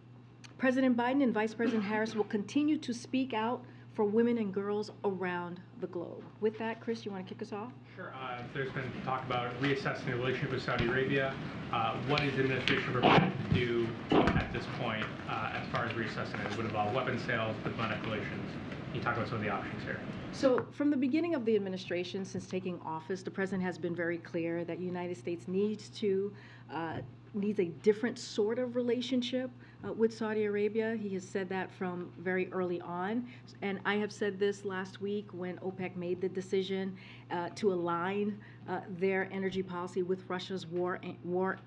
President Biden and Vice President Harris will continue to speak out for women and girls around the globe. With that, Chris, you want to kick us off? Sure. There's been talk about reassessing the relationship with Saudi Arabia. What is the administration prepared to do at this point as far as reassessing it? It would involve weapons sales, diplomatic relations. Can you talk about some of the options here? So from the beginning of the administration, since taking office, the president has been very clear that the United States needs a different sort of relationship with Saudi Arabia. He has said that from very early on. And I have said this last week when OPEC made the decision to align their energy policy with Russia's war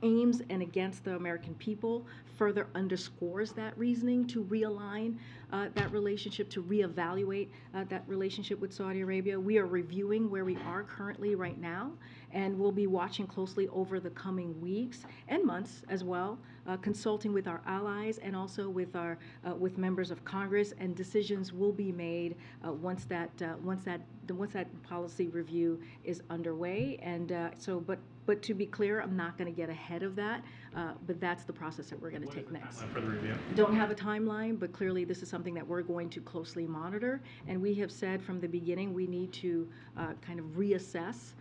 aims and against the American people, further underscores that reasoning to realign that relationship, to reevaluate that relationship with Saudi Arabia. We are reviewing where we are currently right now, and we'll be watching closely over the coming weeks and months as well, consulting with our allies and also with with members of Congress, and decisions will be made once that policy review is underway. And but to be clear, I'm not going to get ahead of that, but that's the process that we're going to take next. Timeline for the review? Don't have a timeline, but clearly this is something that we're going to closely monitor. And we have said from the beginning we need to kind of reassess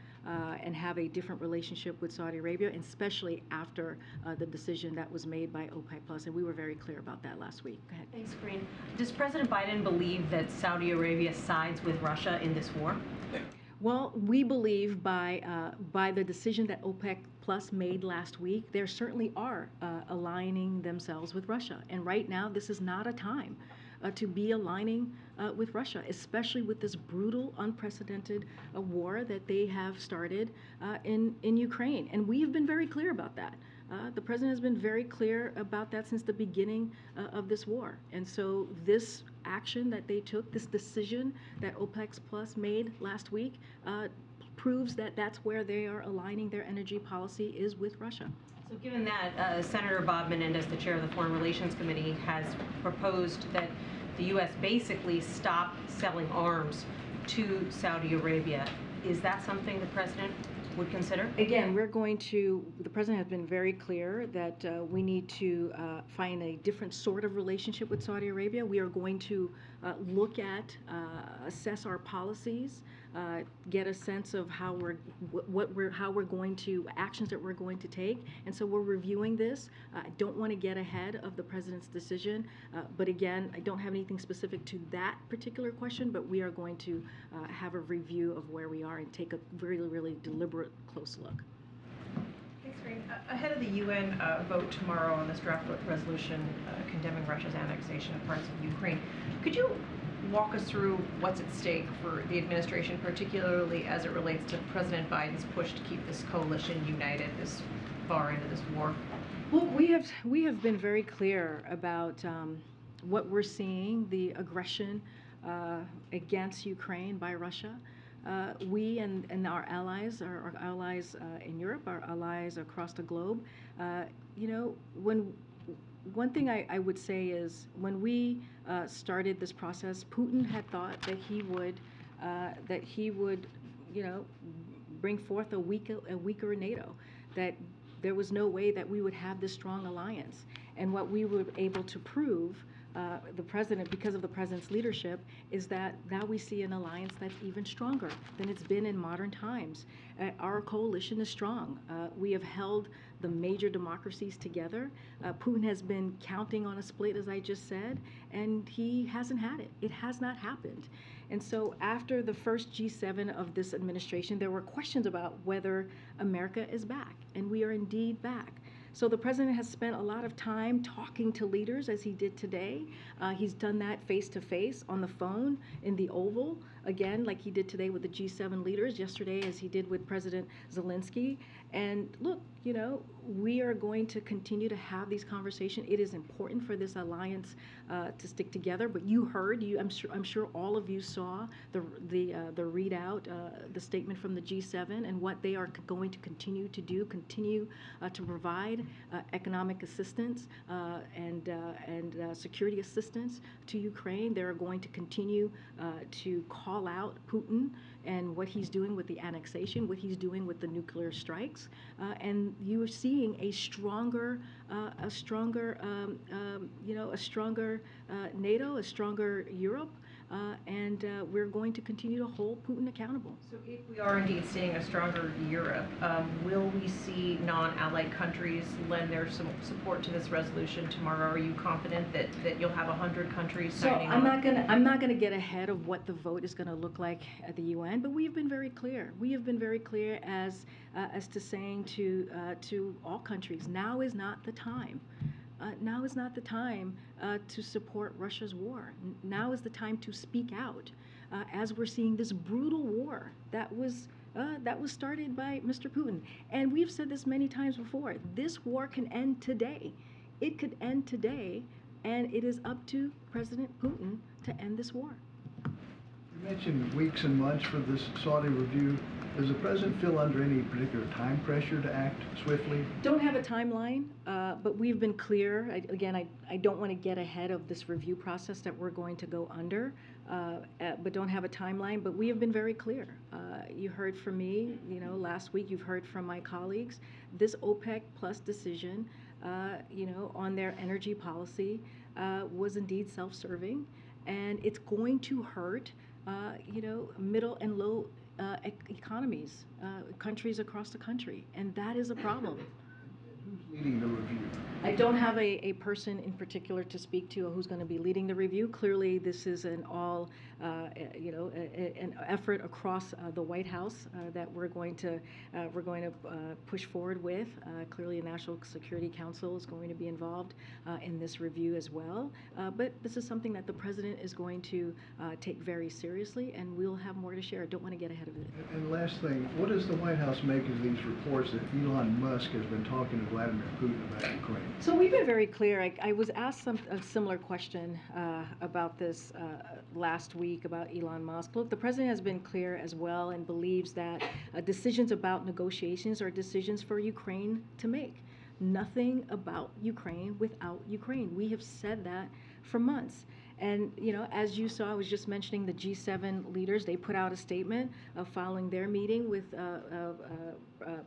and have a different relationship with Saudi Arabia, and especially after the decision that was made by OPEC Plus, and we were very clear about that last week. Go ahead. Thanks, Corinne. Does President Biden believe that Saudi Arabia sides with Russia in this war? Well, we believe by the decision that OPEC Plus made last week, there certainly are aligning themselves with Russia. And right now, this is not a time to be aligning with Russia, especially with this brutal, unprecedented war that they have started in Ukraine. And we have been very clear about that. The president has been very clear about that since the beginning of this war. And so this action that they took, this decision that OPEC Plus made last week, proves that that's where they are aligning their energy policy is with Russia. So given that, Senator Bob Menendez, the chair of the Foreign Relations Committee, has proposed that the U.S. basically stop selling arms to Saudi Arabia. Is that something the president would consider? Again, the president has been very clear that we need to find a different sort of relationship with Saudi Arabia. We are going to look at, assess our policies, get a sense of how we're going to, actions that we're going to take. And so we're reviewing this. I don't want to get ahead of the president's decision, but again, I don't have anything specific to that particular question, but we are going to have a review of where we are and take a really, really deliberate, close look. Thanks, Corinne. Ahead of the UN vote tomorrow on this draft resolution condemning Russia's annexation of parts of Ukraine, could you walk us through what's at stake for the administration, particularly as it relates to President Biden's push to keep this coalition united this far into this war? Well, we have been very clear about what we're seeing, the aggression against Ukraine by Russia. We and our allies, our allies in Europe, our allies across the globe, one thing I would say is when we started this process, Putin had thought that he would, bring forth a weaker NATO, that there was no way that we would have this strong alliance. And what we were able to prove, the president, because of the president's leadership, is that now we see an alliance that's even stronger than it's been in modern times. Our coalition is strong. We have held the major democracies together. Putin has been counting on a split, as I just said, and he hasn't had it. It has not happened. And so after the first G7 of this administration, there were questions about whether America is back, and we are indeed back. So the president has spent a lot of time talking to leaders, as he did today. He's done that face-to-face, on the phone, in the Oval, again, like he did today with the G7 leaders, yesterday as he did with President Zelensky. And look, we are going to continue to have these conversations. It is important for this alliance to stick together. But you heard, I'm sure all of you saw the readout, the statement from the G7, and what they are going to continue to do, to provide economic assistance and security assistance to Ukraine. They're going to continue to call out Putin and what he's doing with the annexation, what he's doing with the nuclear strikes, and you are seeing a stronger NATO, a stronger Europe, and we're going to continue to hold Putin accountable. So if we are indeed seeing a stronger Europe, will we see non-allied countries lend their support to this resolution tomorrow? Are you confident that you'll have 100 countries signing on? I'm not gonna get ahead of what the vote is gonna look like at the UN, but we have been very clear. We have been very clear as to saying to all countries, now is not the time. Now is not the time to support Russia's war. Now is the time to speak out as we're seeing this brutal war that was started by Mr. Putin. And we've said this many times before. This war can end today. It could end today, and it is up to President Putin to end this war. You mentioned weeks and months for this Saudi review. Does the president feel under any particular time pressure to act swiftly? Don't have a timeline, but we've been clear. I don't want to get ahead of this review process that we're going to go under, but don't have a timeline. But we have been very clear. You heard from me, last week. You've heard from my colleagues. This OPEC Plus decision, on their energy policy, was indeed self-serving, and it's going to hurt, middle and low economies, countries across the country, and that is a problem. Who's leading the review? I don't have a person in particular to speak to who's going to be leading the review. Clearly, this is an all, an effort across the White House that we're going to push forward with. Clearly, the National Security Council is going to be involved in this review as well. But this is something that the president is going to take very seriously, and we'll have more to share. I don't want to get ahead of it. And last thing, what does the White House make of these reports that Elon Musk has been talking to Vladimir Putin about Ukraine? So we've been very clear. I was asked a similar question about this last week about Elon Musk. Look, the president has been clear as well and believes that decisions about negotiations are decisions for Ukraine to make. Nothing about Ukraine without Ukraine. We have said that for months. And, as you saw, I was just mentioning the G7 leaders. They put out a statement following their meeting with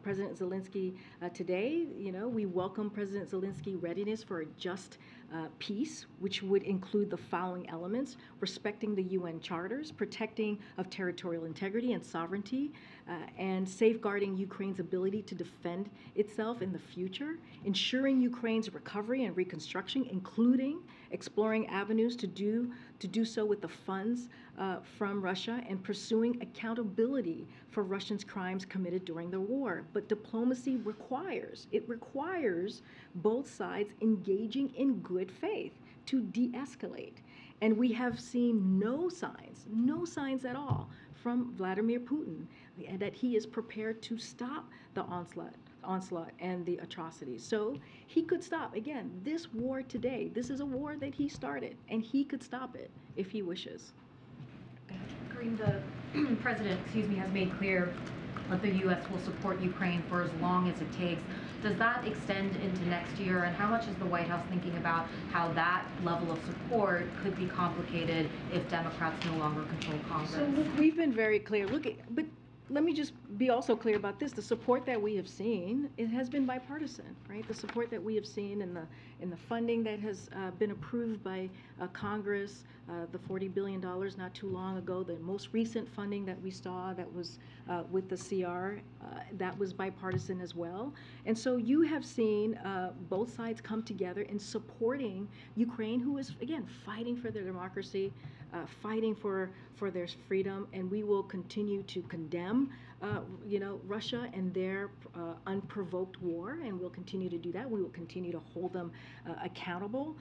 President Zelensky today. We welcome President Zelensky's readiness for a just peace, which would include the following elements: respecting the UN charters, protecting of territorial integrity and sovereignty, and safeguarding Ukraine's ability to defend itself in the future, ensuring Ukraine's recovery and reconstruction, including exploring avenues to do so with the funds from Russia, and pursuing accountability for Russians' crimes committed during the war. But diplomacy requires both sides engaging in good faith to de-escalate. And we have seen no signs at all from Vladimir Putin that he is prepared to stop the onslaught and the atrocities. So he could stop. Again, this war today, this is a war that he started, and he could stop it if he wishes. Green, the president, has made clear that the U.S. will support Ukraine for as long as it takes. Does that extend into next year? And how much is the White House thinking about how that level of support could be complicated if Democrats no longer control Congress? So look, we've been very clear. But let me just be also clear about this. The support that we have seen, it has been bipartisan, right? The support that we have seen in the funding that has been approved by Congress, the $40 billion not too long ago, the most recent funding that we saw that was with the CR, that was bipartisan as well. And so you have seen both sides come together in supporting Ukraine, who is, again, fighting for their democracy, fighting for their freedom, and we will continue to condemn Russia and their unprovoked war, and we'll continue to do that. We will continue to hold them accountable.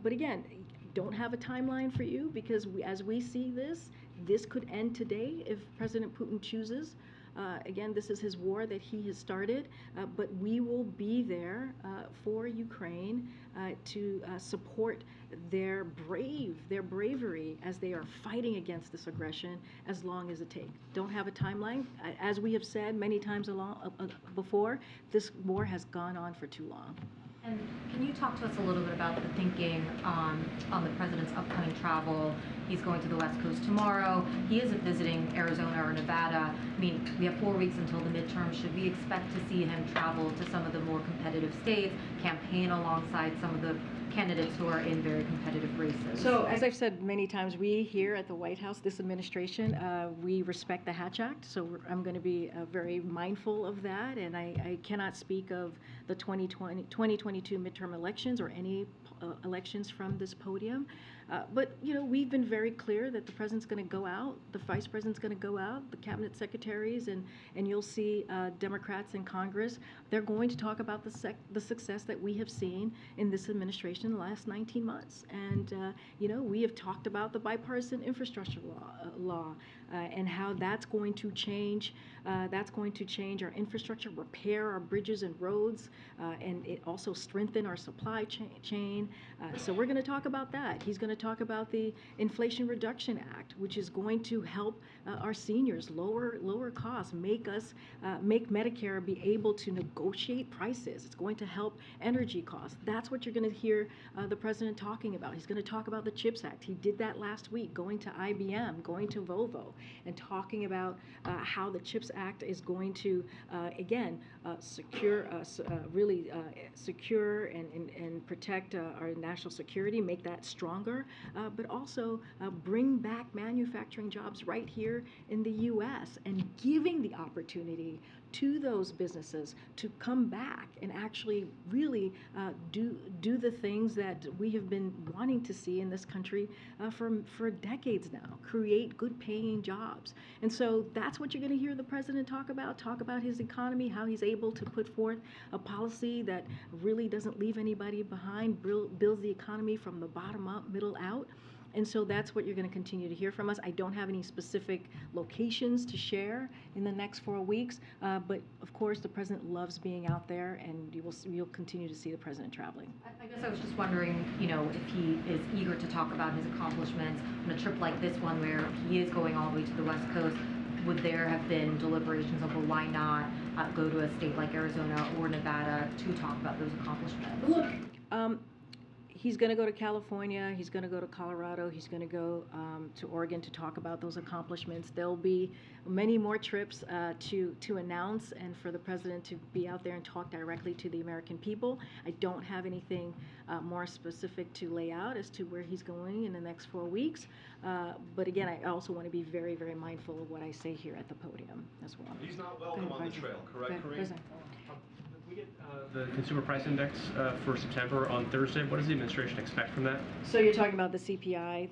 But again, don't have a timeline for you, because as we see this could end today if President Putin chooses. Again, this is his war that he has started, but we will be there for Ukraine to support their bravery as they are fighting against this aggression as long as it takes. Don't have a timeline. As we have said many times before, this war has gone on for too long. And can you talk to us a little bit about the thinking on the president's upcoming travel? He's going to the West Coast tomorrow. He isn't visiting Arizona or Nevada. I mean, we have 4 weeks until the midterm. Should we expect to see him travel to some of the more competitive states, campaign alongside some of the candidates who are in very competitive races? So, as I've said many times, we here at the White House, this administration, we respect the Hatch Act. So I'm going to be very mindful of that, and I cannot speak of the 2022 midterm elections or any elections from this podium. But, we've been very clear that the president's going to go out, the vice president's going to go out, the cabinet secretaries, and you'll see Democrats in Congress. They're going to talk about the success that we have seen in this administration in the last 19 months. And, we have talked about the bipartisan infrastructure law and how that's going to change. That's going to change our infrastructure, repair our bridges and roads, and it also strengthen our supply chain. So we're going to talk about that. He's going to talk about the Inflation Reduction Act, which is going to help our seniors lower costs, make Medicare be able to negotiate prices. It's going to help energy costs. That's what you're going to hear the president talking about. He's going to talk about the CHIPS Act. He did that last week, going to IBM, going to Volvo, and talking about how the CHIPS Act is going to, again, really secure and protect our national security, make that stronger, but also bring back manufacturing jobs right here in the U.S. and giving the opportunity to those businesses to come back and actually really do the things that we have been wanting to see in this country for decades now, create good paying jobs. And so that's what you're going to hear the president talk about his economy, how he's able to put forth a policy that really doesn't leave anybody behind, builds the economy from the bottom up, middle out. And so that's what you're going to continue to hear from us. I don't have any specific locations to share in the next 4 weeks, but of course the president loves being out there, and you'll continue to see the president traveling. I guess I was just wondering, if he is eager to talk about his accomplishments on a trip like this one where he is going all the way to the West Coast. Would there have been deliberations of, well, why not go to a state like Arizona or Nevada to talk about those accomplishments? Look, he's going to go to California, he's going to go to Colorado, he's going to go to Oregon to talk about those accomplishments. There'll be many more trips to announce and for the president to be out there and talk directly to the American people. I don't have anything more specific to lay out as to where he's going in the next 4 weeks. But again, I also want to be very, very mindful of what I say here at the podium as well. He's not welcome on the trail, correct, Kareem? President. We get the Consumer Price Index for September on Thursday. What does the administration expect from that? So you're talking about the CPI,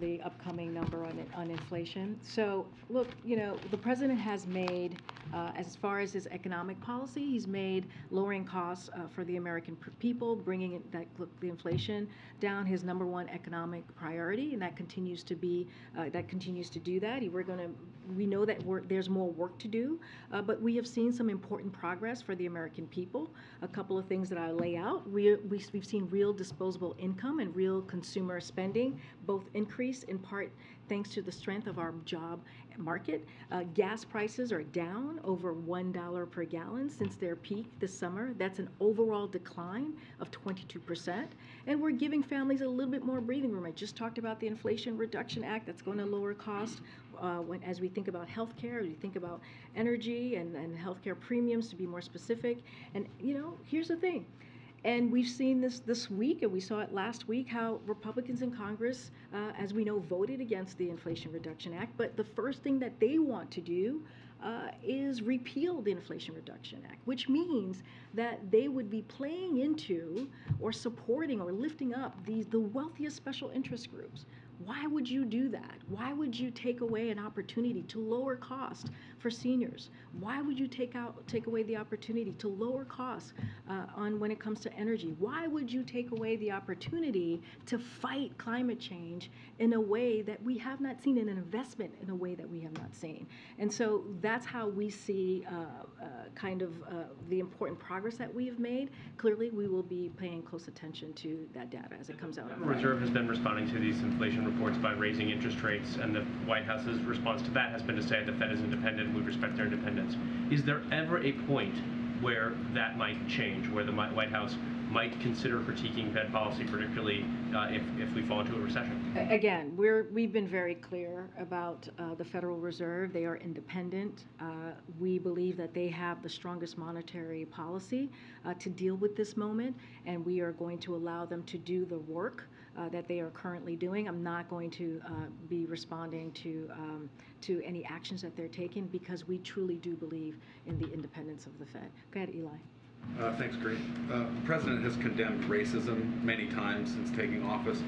the upcoming number on inflation. So look, the president has made, as far as his economic policy, he's made lowering costs for the American people, bringing the inflation down, his number one economic priority, and that continues to be do that. We know that there's more work to do, but we have seen some important progress for the American people. A couple of things that I lay out. We've seen real disposable income and real consumer spending both increase in part thanks to the strength of our job market. Gas prices are down over $1 per gallon since their peak this summer. That's an overall decline of 22%. And we're giving families a little bit more breathing room. I just talked about the Inflation Reduction Act that's going to lower cost as we think about healthcare, as we think about energy and healthcare premiums, to be more specific. And here's the thing. And we've seen this week, and we saw it last week, how Republicans in Congress, as we know, voted against the Inflation Reduction Act. But the first thing that they want to do is repeal the Inflation Reduction Act, which means that they would be playing into or supporting or lifting up the wealthiest special interest groups. Why would you do that? Why would you take away an opportunity to lower cost for seniors? Why would you take away the opportunity to lower costs when it comes to energy? Why would you take away the opportunity to fight climate change in a way that we have not seen, an investment in a way that we have not seen? And so that's how we see the important progress that we have made. Clearly, we will be paying close attention to that data as it comes out. The Reserve has been responding to these inflation reports by raising interest rates, and the White House's response to that has been to say the Fed is independent, we respect their independence. Is there ever a point where that might change, where the White House might consider critiquing Fed policy, particularly if we fall into a recession? Again, we've been very clear about the Federal Reserve. They are independent. We believe that they have the strongest monetary policy to deal with this moment, and we are going to allow them to do the work that they are currently doing. I'm not going to be responding to any actions that they're taking because we truly do believe in the independence of the Fed. Go ahead, Eli. Thanks, Greg. The President has condemned racism many times since taking office.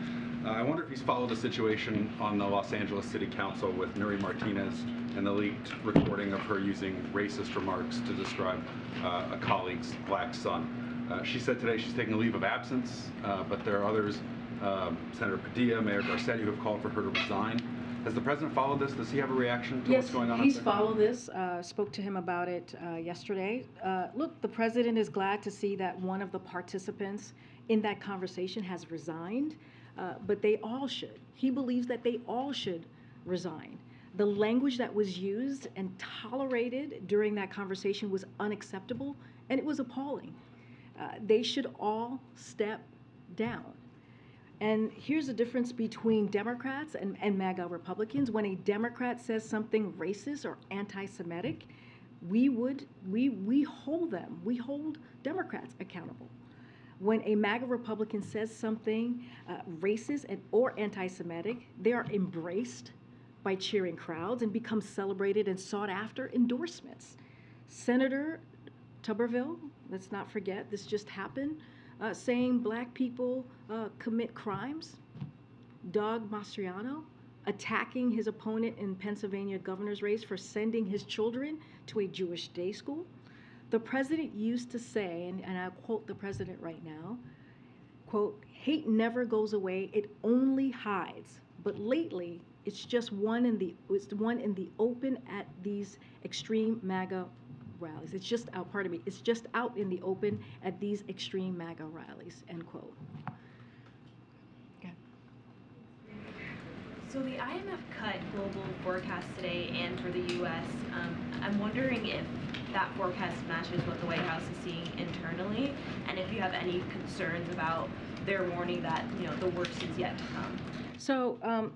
I wonder if he's followed the situation on the Los Angeles City Council with Nuri Martinez and the leaked recording of her using racist remarks to describe a colleague's black son. She said today she's taking a leave of absence, but there are others, Senator Padilla, Mayor Garcetti, who have called for her to resign. Has the president followed this? Does he have a reaction to what's going on? Yes, he's followed this, spoke to him about it yesterday. Look, the president is glad to see that one of the participants in that conversation has resigned, but they all should. He believes that they all should resign. The language that was used and tolerated during that conversation was unacceptable, and it was appalling. They should all step down. And here's the difference between Democrats and MAGA Republicans. When a Democrat says something racist or anti-Semitic, we hold them, we hold Democrats accountable. When a MAGA Republican says something racist or anti-Semitic, they are embraced by cheering crowds and become celebrated and sought after endorsements. Senator Tuberville, let's not forget, this just happened, saying black people commit crimes. Doug Mastriano attacking his opponent in Pennsylvania governor's race for sending his children to a Jewish day school. The president used to say, and I'll quote the president right now, quote, "Hate never goes away, it only hides." But lately, it's just one in the open at these extreme MAGA rallies. It's just out, pardon me, it's just out in the open at these extreme MAGA rallies, end quote. So the IMF cut global forecast today and for the U.S. I'm wondering if that forecast matches what the White House is seeing internally, and if you have any concerns about their warning that the worst is yet to come. So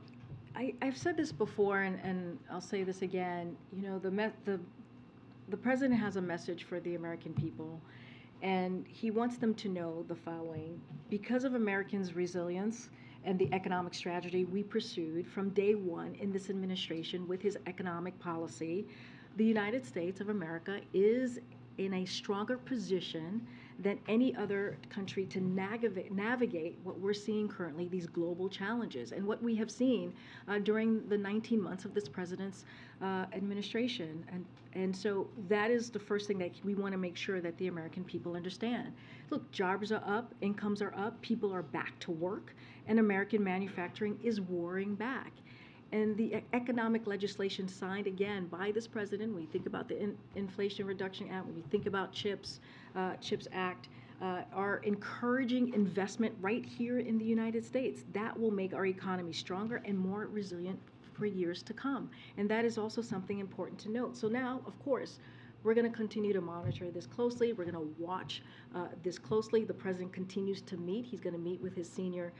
I've said this before, and I'll say this again. The president has a message for the American people, and he wants them to know the following: because of Americans' resilience and the economic strategy we pursued from day one in this administration with his economic policy, the United States of America is in a stronger position than any other country to navigate what we're seeing currently, these global challenges, and what we have seen during the 19 months of this president's administration. And so that is the first thing that we want to make sure that the American people understand. Look, jobs are up, incomes are up, people are back to work, and American manufacturing is warring back. And the economic legislation signed again by this president, when you think about the Inflation Reduction Act, when you think about CHIPS Act, are encouraging investment right here in the United States. That will make our economy stronger and more resilient for years to come. And that is also something important to note. So now, of course, we're going to continue to monitor this closely. We're going to watch this closely. The president continues to meet. He's going to meet with his senior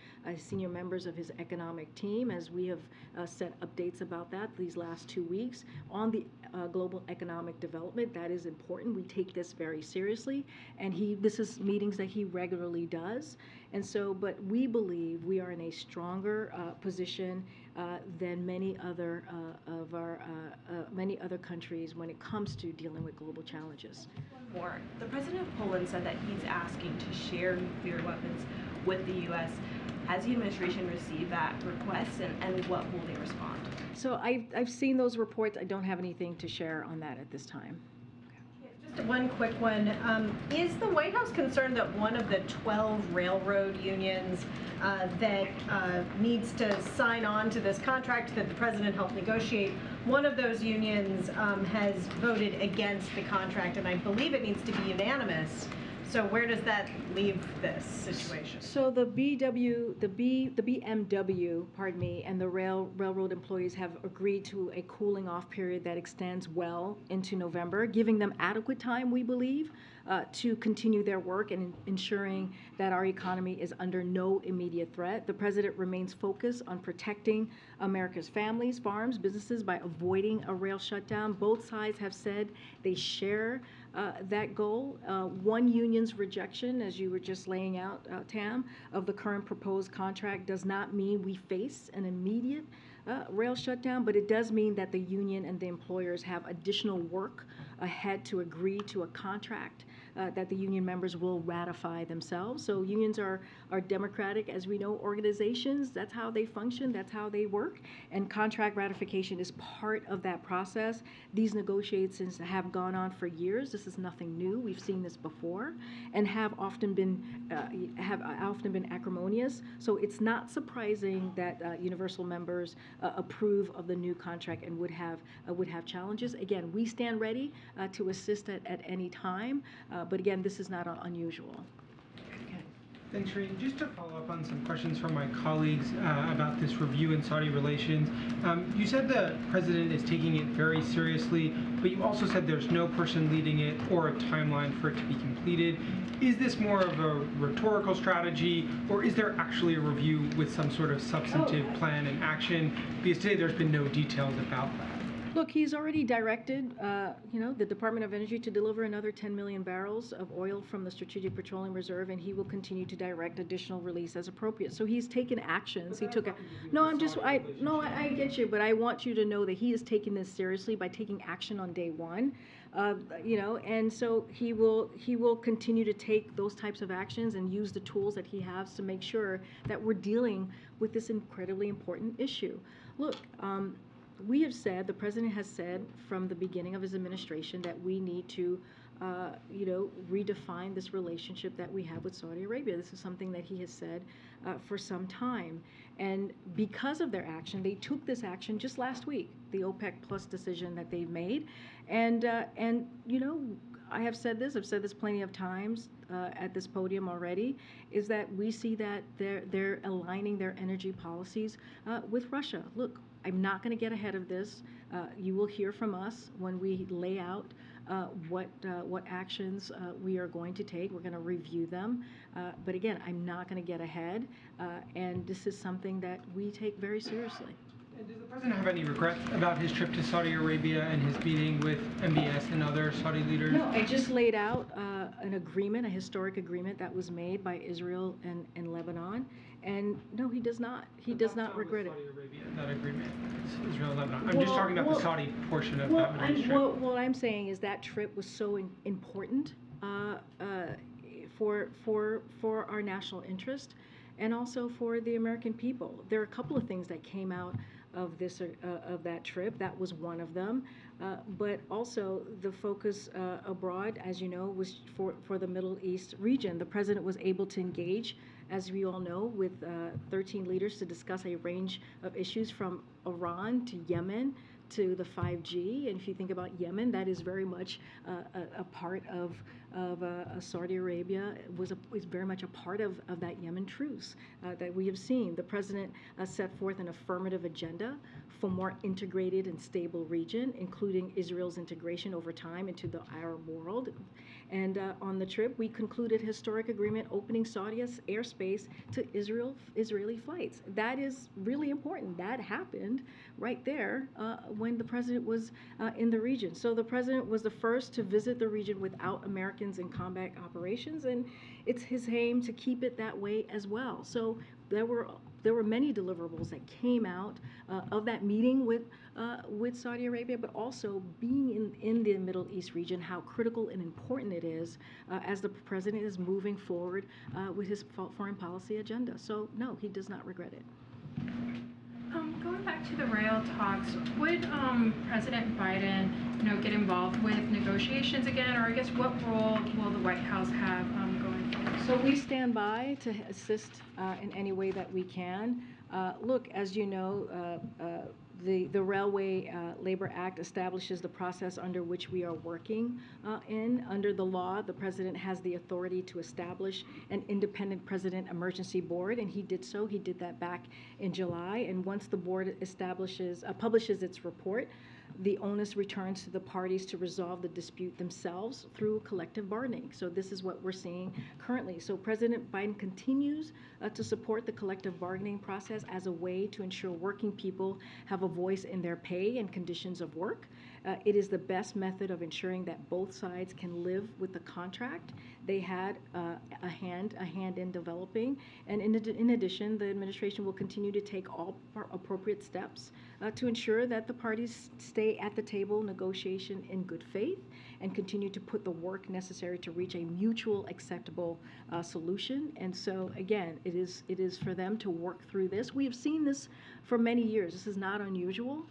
members of his economic team, as we have sent updates about that these last 2 weeks on the global economic development. That is important. We take this very seriously, and this is meetings that he regularly does. And so, but we believe we are in a stronger position than many other countries when it comes to dealing with global challenges. One more. The president of Poland said that he's asking to share nuclear weapons with the U.S. Has the administration received that request, and what will they respond? So I've seen those reports. I don't have anything to share on that at this time. Just one quick one. Is the White House concerned that one of the 12 railroad unions that needs to sign on to this contract that the president helped negotiate, one of those unions has voted against the contract, and I believe it needs to be unanimous. So where does that leave this situation? So the BMW, pardon me, and the railroad employees have agreed to a cooling off period that extends well into November, giving them adequate time, we believe, to continue their work and ensuring that our economy is under no immediate threat. The president remains focused on protecting America's families, farms, businesses by avoiding a rail shutdown. Both sides have said they share that goal. One union's rejection, as you were just laying out, Tam, of the current proposed contract does not mean we face an immediate rail shutdown, but it does mean that the union and the employers have additional work ahead to agree to a contract that the union members will ratify themselves. So unions are democratic, as we know, organizations. That's how they function. That's how they work. And contract ratification is part of that process. These negotiations have gone on for years. This is nothing new. We've seen this before, and have often been acrimonious. So it's not surprising that Universal members approve of the new contract and would have challenges. Again, we stand ready to assist at any time. But again, this is not unusual. Thanks, Shereen. Just to follow up on some questions from my colleagues about this review in Saudi relations. You said the president is taking it very seriously, but you also said there's no person leading it or a timeline for it to be completed. Is this more of a rhetorical strategy, or is there actually a review with some sort of substantive plan and action? Because today there's been no details about that. Look, he's already directed, the Department of Energy to deliver another 10 million barrels of oil from the Strategic Petroleum Reserve, and he will continue to direct additional release as appropriate. So he's taken actions. He took I get you, but I want you to know that he is taking this seriously by taking action on day one. And so he will continue to take those types of actions and use the tools that he has to make sure that we're dealing with this incredibly important issue. Look, we have said, the president has said from the beginning of his administration that we need to, redefine this relationship that we have with Saudi Arabia. This is something that he has said for some time. And because of their action, they took this action just last week, the OPEC Plus decision that they've made. And I have said this, I've said this plenty of times at this podium already, is that we see that they're aligning their energy policies with Russia. Look, I'm not going to get ahead of this. You will hear from us when we lay out what actions we are going to take. We're going to review them. But again, I'm not going to get ahead. And this is something that we take very seriously. And does the president have any regrets about his trip to Saudi Arabia and his meeting with MBS and other Saudi leaders? No, I just laid out an agreement, a historic agreement that was made by Israel and Lebanon. And no, he does not. He does not regret it. Saudi Arabia, that agreement, Israel and Lebanon. I'm just talking about the Saudi portion of that Middle East trip. What I'm saying is that trip was so important for our national interest and also for the American people. There are a couple of things that came out of that trip. That was one of them. But also the focus abroad, as you know, was for the Middle East region. The president was able to engage, as we all know, with 13 leaders to discuss a range of issues from Iran to Yemen to the 5G. And if you think about Yemen, that is very much a part of Saudi Arabia, is very much a part of that Yemen truce that we have seen. The president set forth an affirmative agenda for more integrated and stable region, including Israel's integration over time into the Arab world. And on the trip, we concluded historic agreement opening Saudi's airspace to Israeli flights. That is really important. That happened right there when the president was in the region. So the president was the first to visit the region without Americans in combat operations, and it's his aim to keep it that way as well. So there were many deliverables that came out of that meeting with Saudi Arabia, but also being in the Middle East region, how critical and important it is as the president is moving forward with his foreign policy agenda. So no, he does not regret it. Going back to the rail talks, would President Biden, get involved with negotiations again, or I guess what role will the White House have going forward? So we stand by to assist in any way that we can. Look, as you know, the Railway Labor Act establishes the process under which we are working in. Under the law, the president has the authority to establish an independent president emergency board, and he did so. He did that back in July. And once the board publishes its report, the onus returns to the parties to resolve the dispute themselves through collective bargaining. So this is what we're seeing currently. So President Biden continues to support the collective bargaining process as a way to ensure working people have a voice in their pay and conditions of work. It is the best method of ensuring that both sides can live with the contract they had a hand in developing. And in addition, the administration will continue to take all appropriate steps to ensure that the parties stay at the table negotiation in good faith and continue to put the work necessary to reach a mutual acceptable solution. And so again, it is for them to work through this. We have seen this for many years. This is not unusual,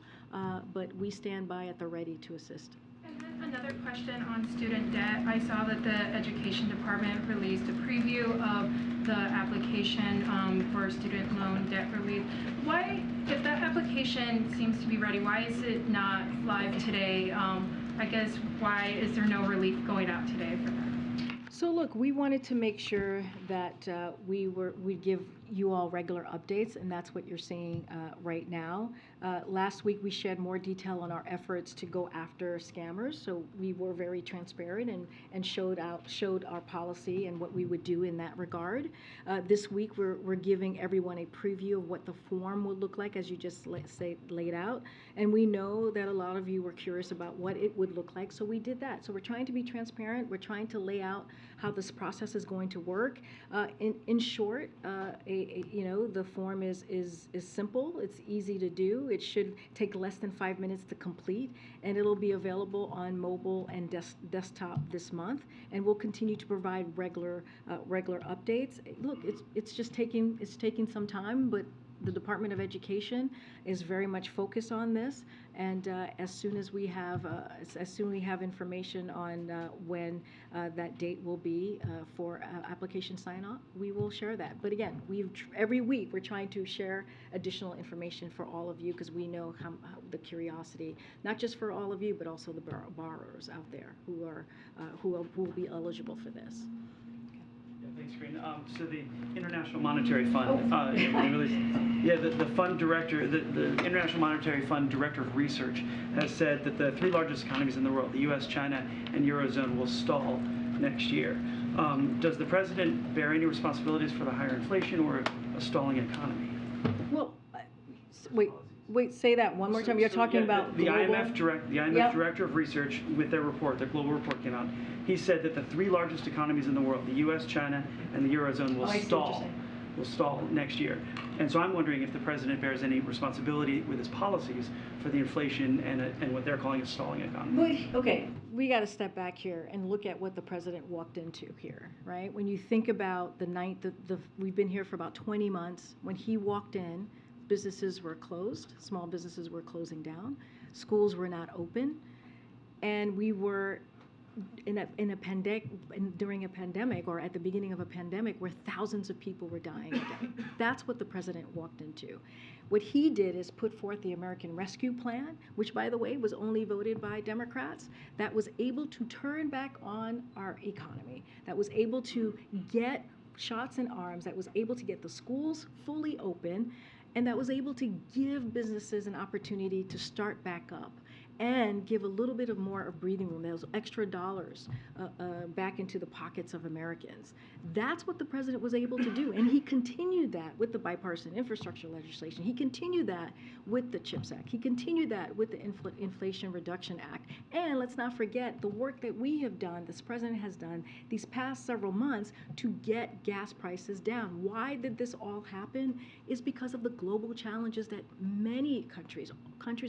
but we stand by at the ready to assist. And then another question on student debt. I saw that the Education Department released a preview of the application for student loan debt relief. Why, if that application seems to be ready, why is it not live today? I guess why is there no relief going out today for that? So look, we wanted to make sure that we give you all regular updates, and that's what you're seeing right now. Last week we shared more detail on our efforts to go after scammers, so we were very transparent and showed our policy and what we would do in that regard. This week we're giving everyone a preview of what the form will look like, as you just laid out, and we know that a lot of you were curious about what it would look like, so we did that. So we're trying to be transparent. We're trying to lay out how this process is going to work. In short, the form is simple. It's easy to do. It should take less than 5 minutes to complete, and it'll be available on mobile and desktop this month. And we'll continue to provide regular updates. Look, it's taking some time, but the Department of Education is very much focused on this, and as soon as we have information on when that date will be for application sign-off, we will share that. But again, every week we're trying to share additional information for all of you, because we know how the curiosity, not just for all of you, but also the borrowers out there who will be eligible for this. Thanks, Karina. So the International Monetary Fund, the fund director, the International Monetary Fund Director of Research has said that the three largest economies in the world, the U.S., China, and Eurozone, will stall next year. Does the president bear any responsibilities for the higher inflation or a stalling economy? Well, wait, say that one more time. You're talking about the global? IMF Director of Research, with their report, their global report came out. He said that the three largest economies in the world, the U.S., China, and the Eurozone, will stall next year. And so I'm wondering if the president bears any responsibility with his policies for the inflation and what they're calling a stalling economy. Okay, we got to step back here and look at what the president walked into here, right? When you think about we've been here for about 20 months. When he walked in, businesses were closed, small businesses were closing down, schools were not open, and we were during a pandemic, or at the beginning of a pandemic, where thousands of people were dying a day. That's what the president walked into. What he did is put forth the American Rescue Plan, which, by the way, was only voted by Democrats, that was able to turn back on our economy, that was able to get shots in arms, that was able to get the schools fully open, and that was able to give businesses an opportunity to start back up and give a little bit of more of breathing room, those extra dollars back into the pockets of Americans. That's what the president was able to do, and he continued that with the bipartisan infrastructure legislation. He continued that with the CHIPS Act. He continued that with the Inflation Reduction Act. And let's not forget the work that we have done, this president has done these past several months to get gas prices down. Why did this all happen? Is because of the global challenges that many countries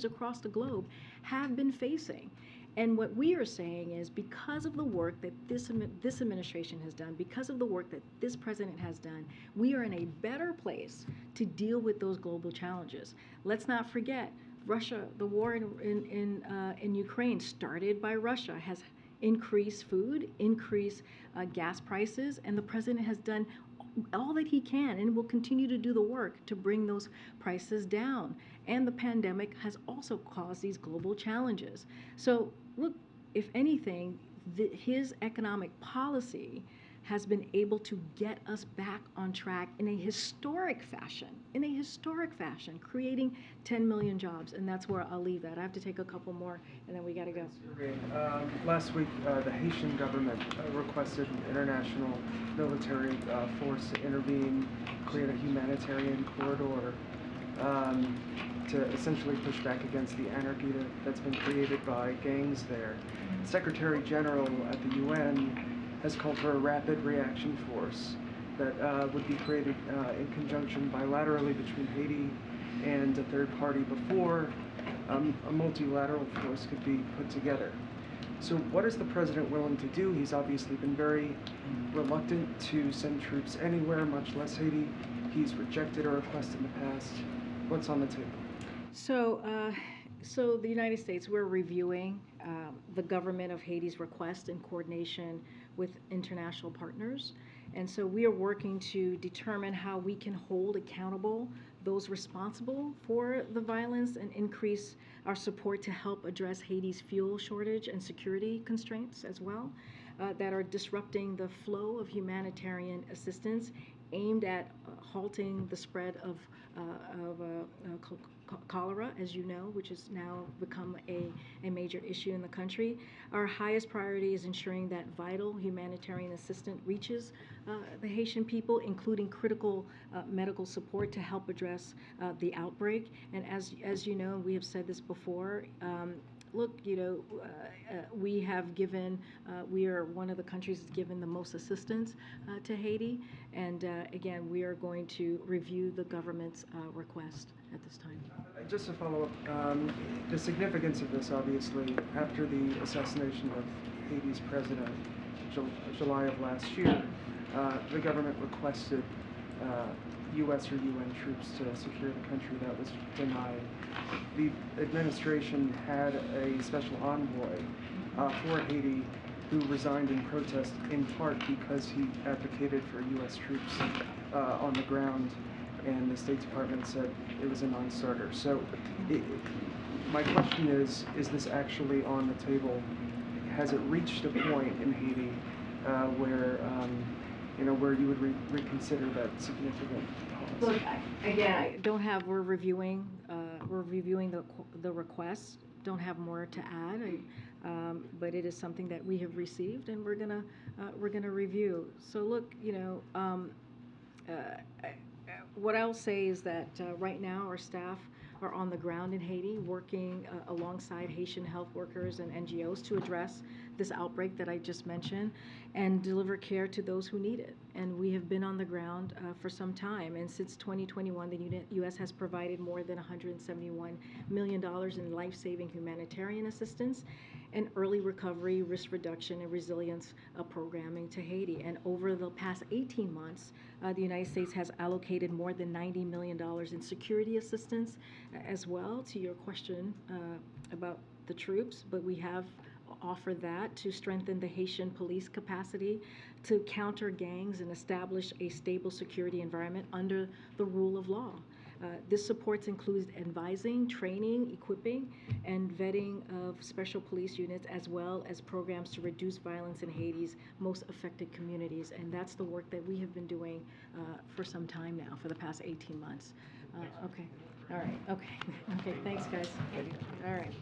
across the globe have been facing. And what we are saying is, because of the work that this administration has done, because of the work that this president has done, we are in a better place to deal with those global challenges. Let's not forget, Russia, the war in Ukraine, started by Russia, has increased food, increased gas prices, and the president has done all that he can and will continue to do the work to bring those prices down. And the pandemic has also caused these global challenges. So look, if anything, his economic policy has been able to get us back on track in a historic fashion, creating 10 million jobs. And that's where I'll leave that. I have to take a couple more, and then we got to go. Last week, the Haitian government requested international military force to intervene, create a humanitarian corridor to essentially push back against the anarchy that's been created by gangs there. Secretary General at the UN has called for a rapid reaction force that would be created in conjunction bilaterally between Haiti and a third party before a multilateral force could be put together. So what is the president willing to do? He's obviously been very reluctant to send troops anywhere, much less Haiti. He's rejected a request in the past. What's on the table? So the United States, we're reviewing the government of Haiti's request in coordination with international partners. And so we are working to determine how we can hold accountable those responsible for the violence and increase our support to help address Haiti's fuel shortage and security constraints as well. that are disrupting the flow of humanitarian assistance aimed at halting the spread of cholera, as you know, which has now become a major issue in the country. Our highest priority is ensuring that vital humanitarian assistance reaches the Haitian people, including critical medical support to help address the outbreak. And as you know, we have said this before, look, we have given, we are one of the countries that's given the most assistance to Haiti. And again, we are going to review the government's request at this time. Just to follow up, the significance of this, obviously, after the assassination of Haiti's president, July of last year, the government requested U.S. or UN troops to secure the country. That was denied. The administration had a special envoy for Haiti who resigned in protest, in part because he advocated for U.S. troops on the ground, and the State Department said it was a non-starter. So my question is this actually on the table? Has it reached a point in Haiti where where you would reconsider that significant policy? Look, again, I don't have, we're reviewing the request, don't have more to add, but it is something that we have received and we're gonna review. So look, what I'll say is that right now our staff are on the ground in Haiti working alongside Haitian health workers and NGOs to address this outbreak that I just mentioned and deliver care to those who need it. And we have been on the ground for some time. And since 2021, the U.S. has provided more than $171 million in life-saving humanitarian assistance and early recovery, risk reduction, and resilience programming to Haiti. And over the past 18 months, the United States has allocated more than $90 million in security assistance as well, to your question about the troops, but we have offered that to strengthen the Haitian police capacity to counter gangs and establish a stable security environment under the rule of law. This support includes advising, training, equipping, and vetting of special police units, as well as programs to reduce violence in Haiti's most affected communities. And that's the work that we have been doing for some time now, for the past 18 months. Okay. All right. Okay. Okay. Thanks, guys. All right.